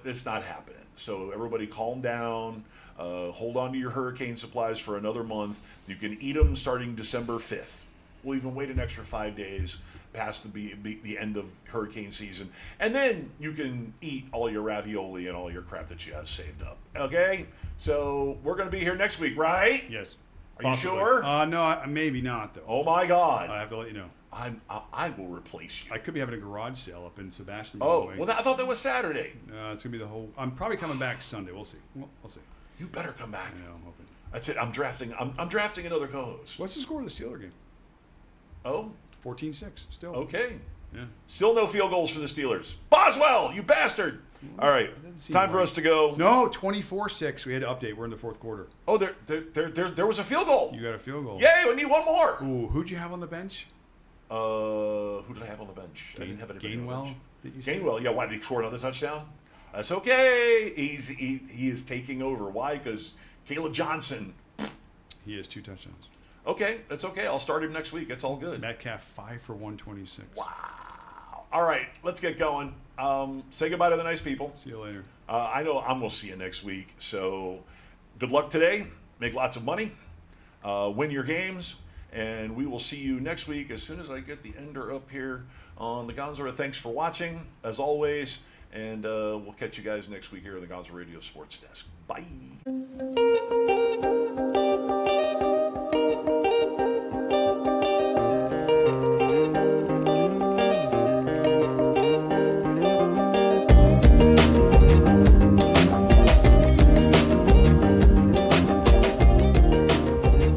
It's not happening. So everybody calm down. Hold on to your hurricane supplies for another month. You can eat them starting December 5th. We'll even wait an extra 5 days past the end of hurricane season. And then you can eat all your ravioli and all your crap that you have saved up. Okay? So we're going to be here next week, right? Yes. Are you sure? No, maybe not though. Oh my God. I have to let you know. I will replace you. I could be having a garage sale up in Sebastian. Oh, well, I thought that was Saturday. It's gonna be the whole. I'm probably coming back Sunday. We'll see. We'll see. You better come back. I know. I'm hoping. That's it. I'm drafting another co-host. What's the score of the Steeler game? Oh, 14-6. Still. okay. Yeah. Still no field goals for the Steelers. Boswell, you bastard! All right, time for us to go. No, 24-6. We had to update. We're in the fourth quarter. Oh, there was a field goal. You got a field goal. Yay! We need one more. Ooh, who'd you have on the bench? Who did I have on the bench? I didn't have anybody on the Gainwell. bench. Did you say? Gainwell, yeah. Why did he score another touchdown? That's okay. He is taking over. Why? Because Caleb Johnson. He has 2 touchdowns. Okay, that's okay. I'll start him next week. It's all good. Metcalf 5 for 126. Wow. All right, let's get going. Say goodbye to the nice people. See you later. I know I'm going to see you next week. So good luck today. Make lots of money. Win your games. And we will see you next week as soon as I get the ender up here on the Gonzo. Thanks for watching, as always. And we'll catch you guys next week here on the Gonzo Radio Sports Desk. Bye.